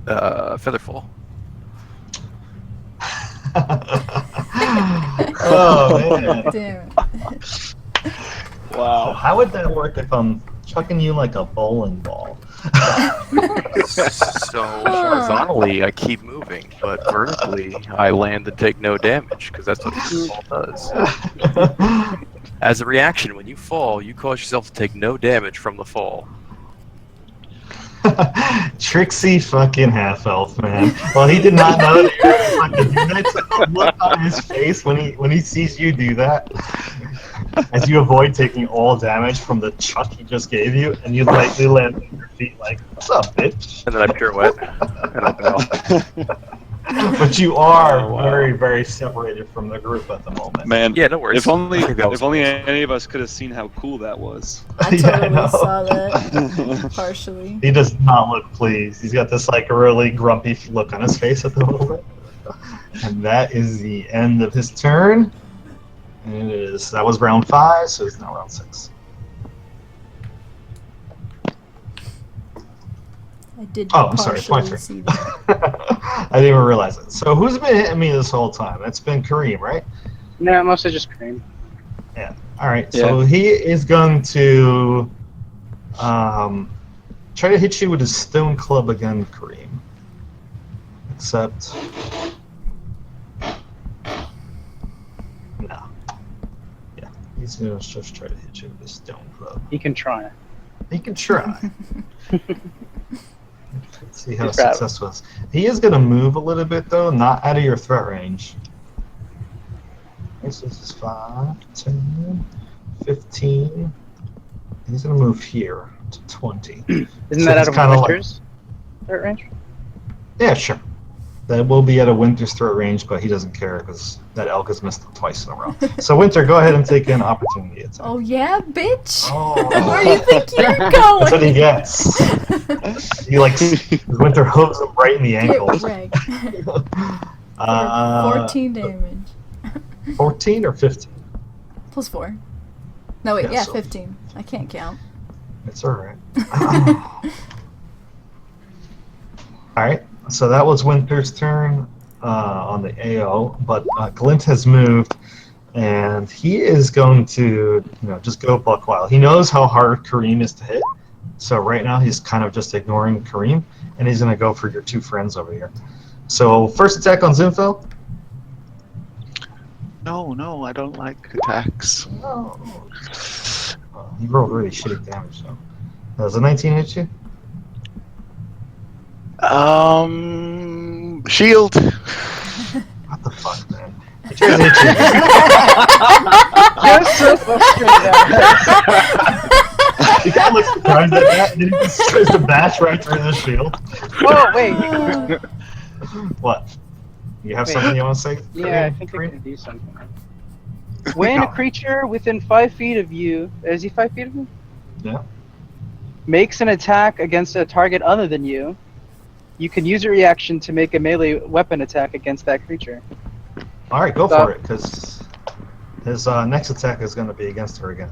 Featherfall. Oh man! Damn it. Wow. How would that work if I'm chucking you like a bowling ball? So horizontally, I keep moving, but vertically, I land and take no damage because that's what Featherfall does. As a reaction, when you fall, you cause yourself to take no damage from the fall. Tricksy fucking half elf, man. Well, he did not know that you were fucking do that. So the look on his face when he sees you do that, as you avoid taking all damage from the chuck he just gave you, and you lightly land on your feet like, "What's up, bitch?" And then I pirouette and I bow. But you are Oh, wow. very, very separated from the group at the moment. Man, Yeah, no worries. if only I think that was if only awesome. any of us could have seen how cool that was. I Yeah, I totally know. saw that. Partially. He does not look pleased. He's got this like really grumpy look on his face at the moment. And that is the end of his turn. And that was round 5, so it's now round 6. I did Oh, I'm sorry, it's my partially turn. see that. I didn't even realize it. So who's been hitting me this whole time? It's been Kareem, right? No, mostly just cream. Yeah. All right. So he is going to try to hit you with his stone club again, Kareem. Except, no. Yeah, he's going to just try to hit you with his stone club. You can try. He can try. Let's see how He's proud. successful is. He is going to move a little bit, though, not out of your threat range. This is 5, 10, 15. He's going to move here to 20. Isn't So that it's out of kinda like- Winter's threat range? Yeah, sure. That will be at a Winter's threat range, but he doesn't care because that elk has missed him twice in a row. So Winter, go ahead and take an opportunity attack. Oh yeah, bitch. Oh. Where do you think you're going? That's what he gets. He Winter hooks him right in the ankle. Get wrecked. 14 damage. 14 or 15? Plus 4. No wait, Yeah, yeah, so- 15. I can't count. It's alright. Alright, so that was Winter's turn on the AO, but Glint has moved, and he is going to just go buck wild. He knows how hard Kareem is to hit, so right now he's kind of just ignoring Kareem, and he's going to go for your 2 friends over here. So first attack on Zinfo. No, I don't like attacks. Oh. He rolled really shitty damage though. Does a 19 hit you? Shield. What the fuck, man? It tries to hit you. You're so frustrated. He kind of looks surprised at that, and then he just tries to bash right through the shield. Whoa, wait. What? You have Wait. something you want to say? Yeah, I Kareem? think I Kareem? can do something. When a creature within 5 feet of you, is he 5 feet of me? Yeah. Makes an attack against a target other than you, you can use your reaction to make a melee weapon attack against that creature. All right, go Stop. for it, because his next attack is going to be against her again.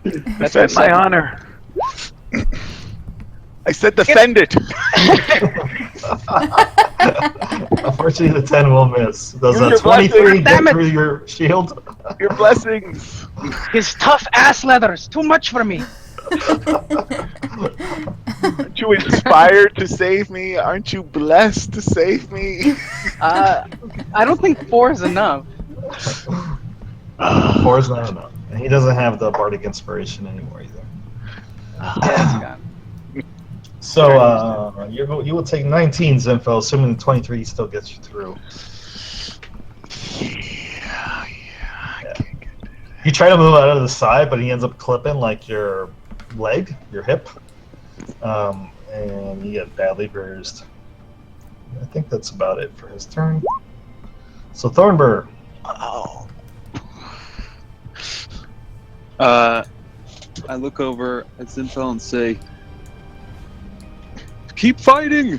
That's what I Defend my said. honor. I said defend it. Unfortunately, the 10 will miss. Does Use a your 23 blessing. get Damn it. through your shield? Your blessings. His tough ass leather is too much for me. Aren't you inspired to save me? Aren't you blessed to save me? I don't think 4 is enough. 4 is not enough. And he doesn't have the Bardic Inspiration anymore either. Yeah, it's gone. So you will take 19 Zinfo, assuming the 23 still gets you through. Yeah. You try to move out of the side, but he ends up clipping like your leg, your hip, and you get badly bruised. I think that's about it for his turn. So Thornburg. Oh. I look over at Zinfel and say, "Keep fighting."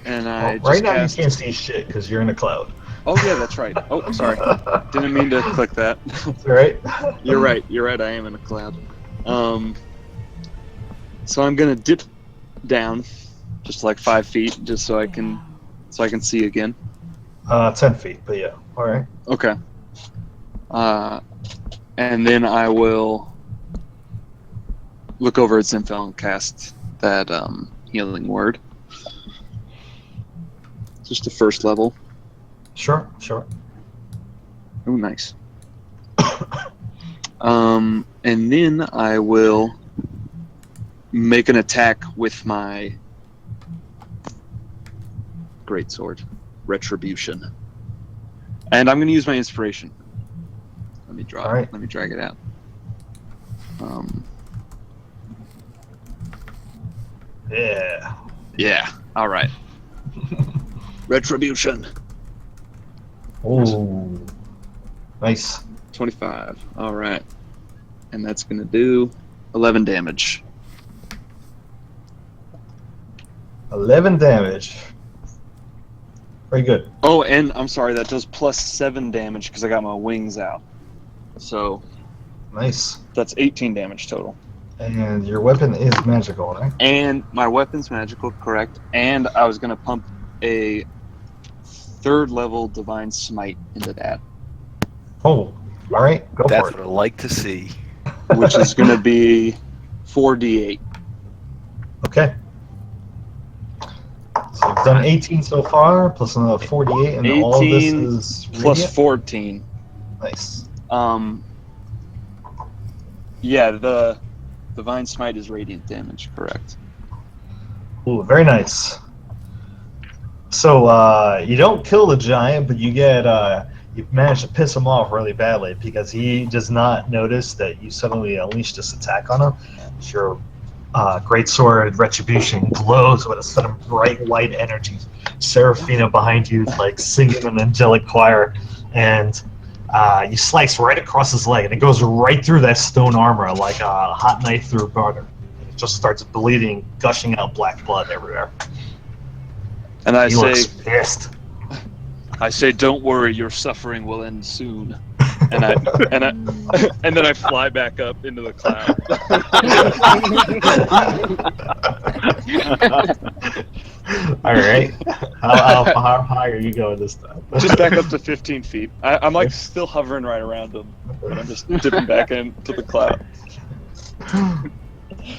and I Well, just right now cast. you can't see shit because you're in a cloud. Oh yeah, that's right. Oh, sorry. Didn't mean to click that. That's all right. You're right. You're right. I am in a cloud. So I'm gonna dip down, just like 5 feet, just so I can see again. 10 feet, but yeah. All right. Okay. And then I will look over at Zinfel and cast that healing word. Just a first level. Sure. Oh, nice. And then I will make an attack with my greatsword, Retribution, and I'm going to use my inspiration. Let me draw. All right. Let me drag it out. Yeah. Yeah. All right. Retribution. Ooh. Nice. 25. All right. And that's going to do 11 damage. 11 damage. Very good. Oh, and I'm sorry, that does plus 7 damage because I got my wings out. So Nice. that's 18 damage total. And your weapon is magical, right? And my weapon's magical, correct. And I was going to pump a 3rd level Divine Smite into that, Oh, all right. Go That's for what I like to see. which is going to be 4d8. it. Okay. So you've done 18 so far, plus another 48, and all of this 18 is plus radiant? 14. Nice. Yeah, the Divine Smite is radiant damage, correct. Ooh, very nice. So you don't kill the giant, but you you manage to piss him off really badly because he does not notice that you suddenly unleashed this attack on him. Your greatsword Retribution glows with a sudden bright white energy. Seraphina behind you, like singing an angelic choir, and you slice right across his leg, and it goes right through that stone armor like a hot knife through butter. It just starts bleeding, gushing out black blood everywhere. And I He say, looks pissed. don't worry, your suffering will end soon. And and then I fly back up into the cloud. All right. How high are you going this time? Just back up to 15 feet. I'm like still hovering right around him, but I'm just dipping back into the cloud.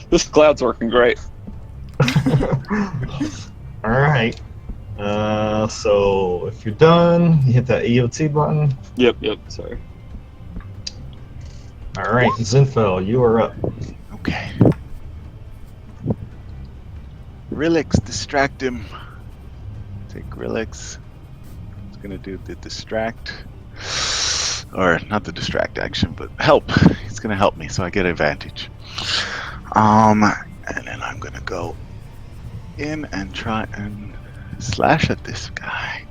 This cloud's working great. All right. So if you're done, you hit that EOT button. Yep, sorry. All right, Zinfel, you are up. Okay. Relix, distract him. Take Relix. It's gonna do the distract. Or not the distract action, but help. It's gonna help me, so I get advantage. And then I'm gonna go in and try and slash at this guy.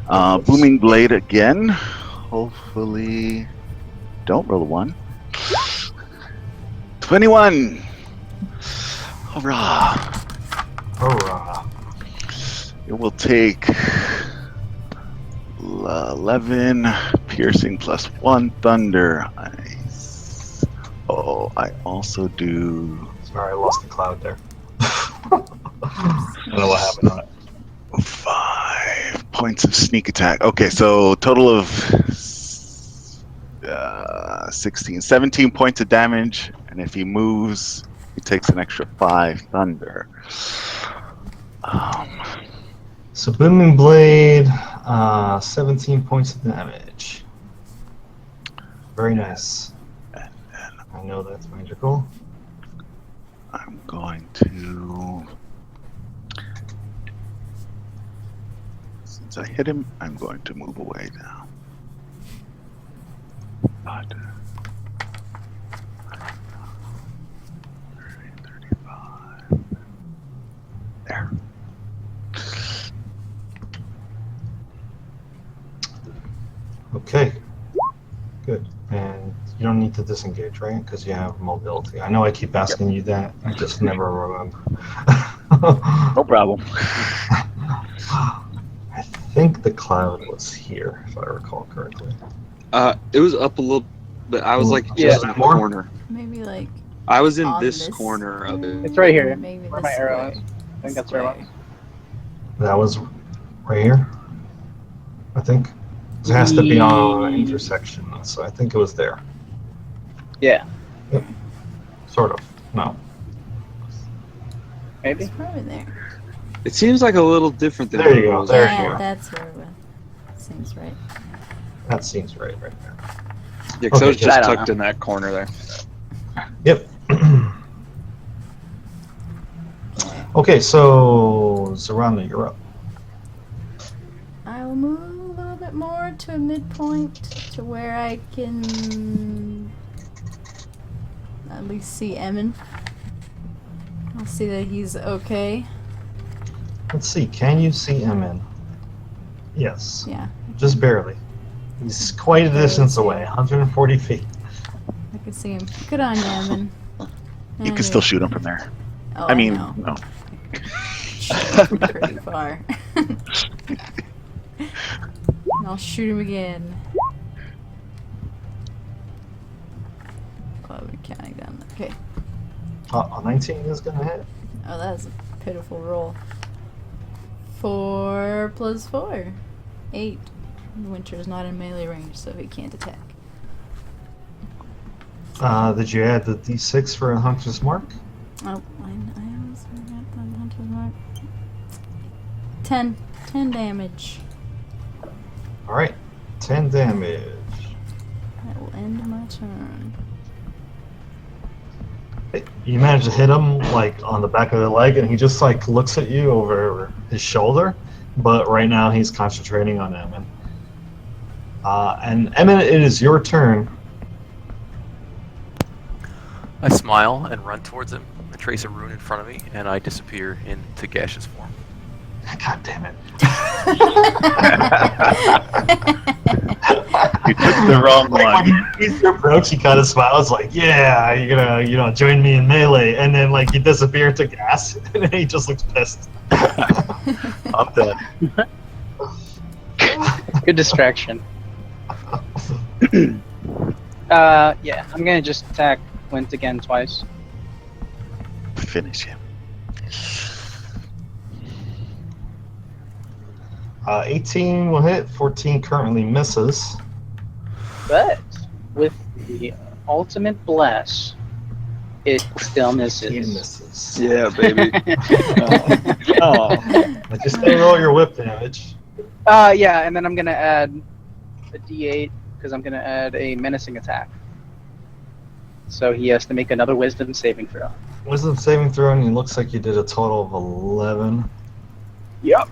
Booming Blade again. Hopefully don't roll a 1. 21! Hurrah! Hurrah. It will take 11 piercing plus 1 thunder. Nice. Oh, I also do Sorry, I lost the cloud there. I don't know what happened on it. 5 points of sneak attack. Okay, so total of 17 points of damage, and if he moves, he takes an extra 5 thunder. So Booming Blade, 17 points of damage. Very nice. And then I know that's magical. I'm going to, since I hit him, I'm going to move away now. But 35. There. Okay. Good. And you don't need to disengage, right? Because you have mobility. I know I keep asking you that. I just never remember. No problem. I think the cloud was here, if I recall correctly. It was up a little bit. I was like Yeah. just in the More? corner. Maybe like I was in on this corner of it. It's right here. Maybe Where this my arrow way. is. I think that's where it was. That was right here, I think. It has to be on an intersection, so I think it was there. Yeah, Sort of. No. maybe. It's probably there. It seems like a little different than There what you it go, was there Yeah, you are. that's where it was. Seems right. That seems right there. Yeah, because I was Okay, just I don't tucked in that corner there. Yep. Okay, so Zarana, you're up. I will move a little bit more to a midpoint to where I can at least see Emin. I'll see that he's okay. Let's see, can you see Emin? Yes. Yeah, Just barely. He's quite a distance away, 140 feet. I can see him. Good on you, Emin. You can still shoot him from there. Oh, I mean, know. no. Shoot him from pretty far. And I'll shoot him again. Probably counting down. Okay. A 19 is gonna hit. Oh, that's a pitiful roll. 4 plus 4. 8. Winter is not in melee range, so he can't attack. Did you add the d6 for a hunter's mark? Oh, I always forgot that hunter's mark. 10. 10 damage. Alright, 10 damage. That will end my turn. You manage to hit him like on the back of the leg, and he just like looks at you over his shoulder. But right now he's concentrating on Emin. And Emin, it is your turn. I smile and run towards him. I trace a rune in front of me, and I disappear into gaseous form. God damn it! You took the wrong Like one. when he sees your approach, he kind of smiles like, "Yeah, you're gonna, join me in melee," and then like you disappear into gas, and then he just looks pissed. I'm done. Good distraction. Yeah, I'm gonna just attack Wint again twice. Finish him. 18 will hit. 14 currently misses. But with the ultimate bless, it still He misses. misses. Yeah, baby. Oh. But just still roll your whip damage. Yeah, and then I'm gonna add a D8 because I'm gonna add a menacing attack. So he has to make another Wisdom saving throw. Wisdom saving throw, and it looks like you did a total of 11. Yep.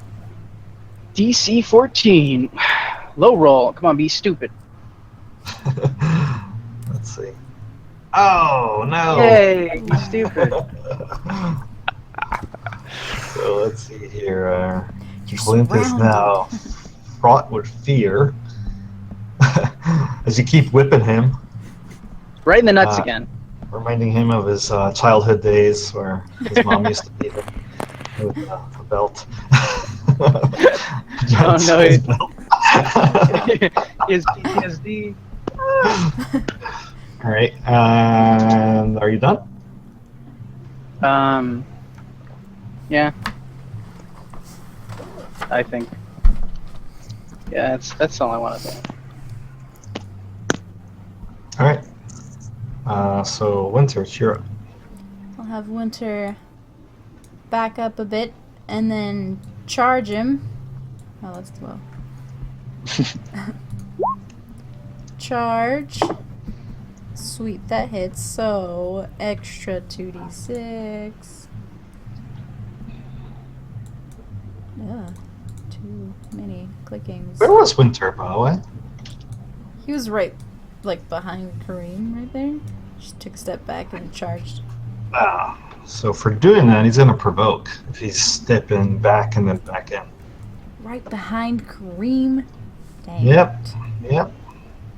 DC 14. Low roll. Come on, be stupid. Let's see. Oh no! Yay, be stupid. So let's see here. You're Glint is surrounded. now fraught with fear as you keep whipping him, Right in the nuts Uh, again. reminding him of his childhood days where his mom used to beat him with a belt. Oh, no, His it- belt. Is PTSD. All right, and are you done? Yeah. I think. Yeah, that's all I want to do. All right. So Winter, it's your up. I'll have Winter back up a bit and then charge him. Oh, that's 12. Charge. Sweep, that hits. So extra 2d6. Yeah, too many clickings. Where was Winter, by the way? He was right, like behind Kareem, right there. Just took a step back and charged. So for doing that, he's gonna provoke if he's stepping back and then back in. Right behind Kareem. Dang. Yep. it. Yep.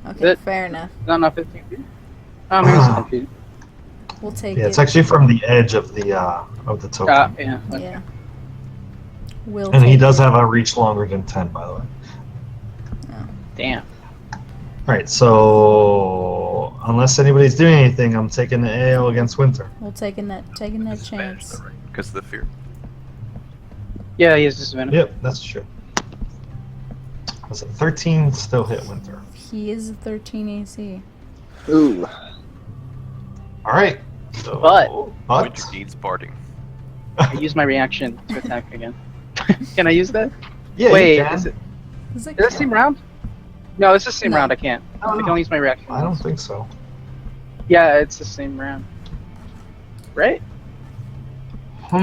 Okay, Good. fair enough. Not 15 feet? Oh, maybe it's 10 feet. We'll take Yeah, it. it's actually from the edge of the token. Yeah. Okay. Yeah. We'll And he take does it. have a reach longer than 10, by the way. Damn. Alright, so unless anybody's doing anything, I'm taking the AO against Winter. We'll taking that chance. Because of the fear. Yeah, he has disadvantage. Yep, that's true. Was it 13 still hit Winter? He is a 13 AC. Ooh. Alright. So, But- Winter needs barding. I use my reaction to attack again. Can I use that? Yeah, Wait, you can. is it Is it the same round? No, it's the same No. round. I can't. I can only use my reaction. I don't think so. Yeah, it's the same round. Right? I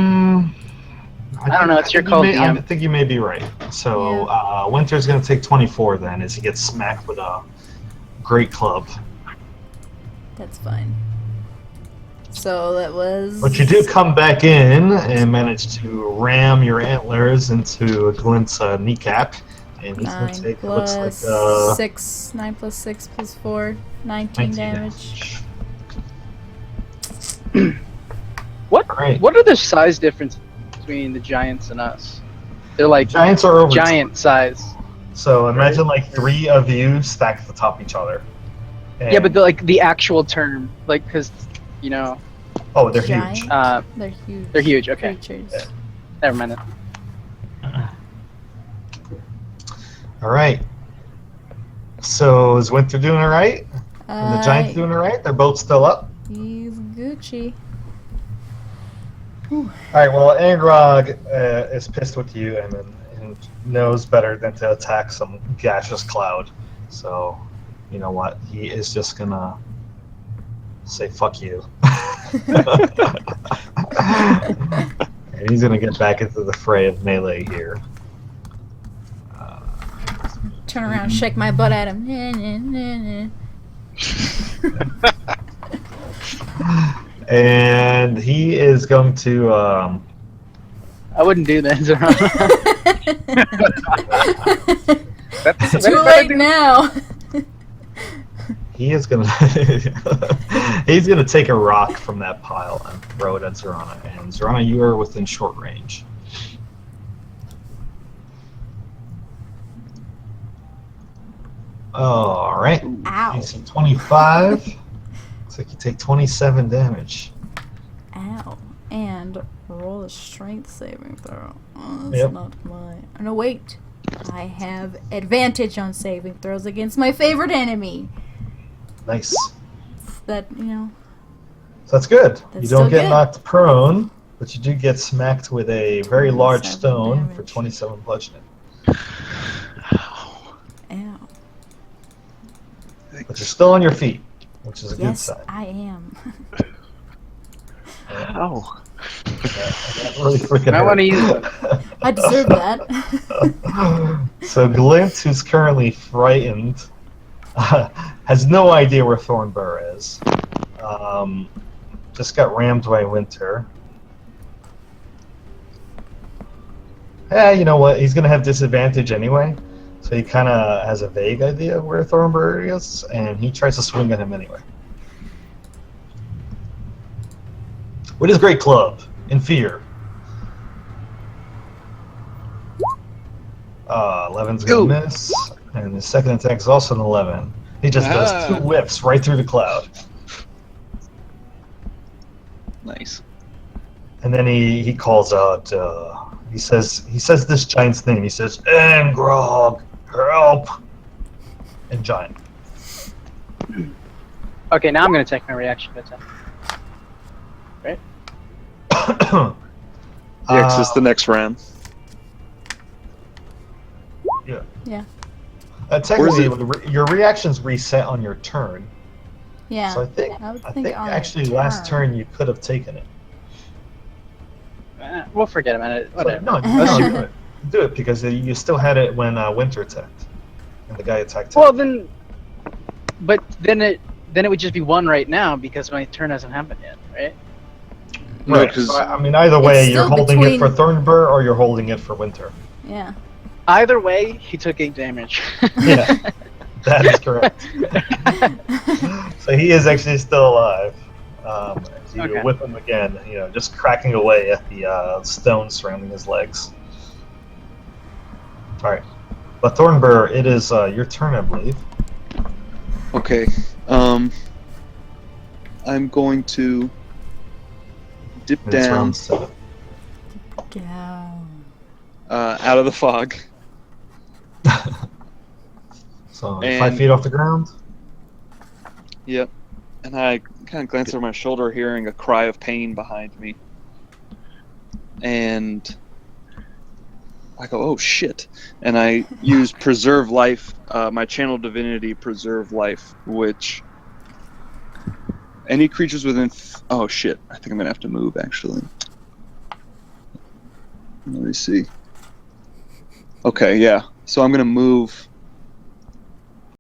don't know, it's your call, I DM. think you may be right. So Winter's going to take 24 then as he gets smacked with a great club. That's fine. So that was. But you do come back in and manage to ram your antlers into Glint's kneecap. And he's going 9 to take, it looks plus like, 6. 9 plus 6 plus 4. 19 damage. What? Alright. What are the size differences between the giants and us? They're like Giants are over. giant size. So imagine like 3 of you stacked atop each other. Yeah, And- but the actual term, like, because you know, oh, they're Giant? huge. They're huge. they're huge. Okay, Creatures. Yeah. never mind that. All right. So is Winter doing all right? And the Giants doing all right? They're both still up. He's Gucci. All right. Well, Angrog is pissed with you and knows better than to attack some gaseous cloud. So, you know what? He is just gonna say "fuck you," and he's gonna get back into the fray of melee here. Turn around, shake my butt at him. Nah, nah, nah, nah. And he is going to. I wouldn't do that. That's Too late now. He is gonna. He's gonna take a rock from that pile and throw it at Zorana. And Zorana, you are within short range. All right. Ow. DC 25. Looks like you take 27 damage. Ow. And roll a strength saving throw. Oh, that's Yep. not my. Oh, no, wait. I have advantage on saving throws against my favorite enemy. Nice. That, you know. So that's good. That's you still don't get good. knocked prone, but you do get smacked with a very large 27 stone for damage. 27 bludgeoning. Ow. But you're still on your feet, which is a good Yes, sign. I am. Ow. That really freaking I wanna hurt. use it. I deserve that. So Glint, who's currently frightened, has no idea where Thornburr is. Just got rammed by Winter. Yeah, you know what? He's gonna have disadvantage anyway, so he kind of has a vague idea of where Thornburr is, and he tries to swing at him anyway. With his great club, in fear. 11's gonna Ooh. miss, and his second attack is also an 11. He just does 2 whips right through the cloud. Nice. And then he calls out. He says this giant's name. He says, "Angrog, help!" And giant. Okay, now I'm gonna take my reaction to attack. Yeah, 'cause it's the next round. Technically, Where's your reactions reset on your turn. Yeah. So I think I would think on actually a last turn. turn you could have taken it. We'll forget about it. So, Whatever. no, do it. Do it because you still had it when Winter attacked, and the guy attacked him. Well then, but then it would just be 1 right now because my turn hasn't happened yet, right? No, Right. 'cause- So, I mean, either way, It's you're still holding it for between- Thornburr or you're holding it for Winter. Yeah. Either way, he took 8 damage. Yeah, that is correct. So he is actually still alive. You Okay. whip him again, just cracking away at the stones surrounding his legs. All right, but Thornbur, it is your turn, I believe. Okay. I'm going to dip It's down round 7. Down. out of the fog. So And- 5 feet off the ground. Yep. And I kind of glance over my shoulder, hearing a cry of pain behind me. And I go, oh shit. And I use Preserve Life, my channel divinity Preserve Life, which any creatures within... oh shit. I think I'm going to have to move, actually. Let me see. Okay, yeah. So I'm going to move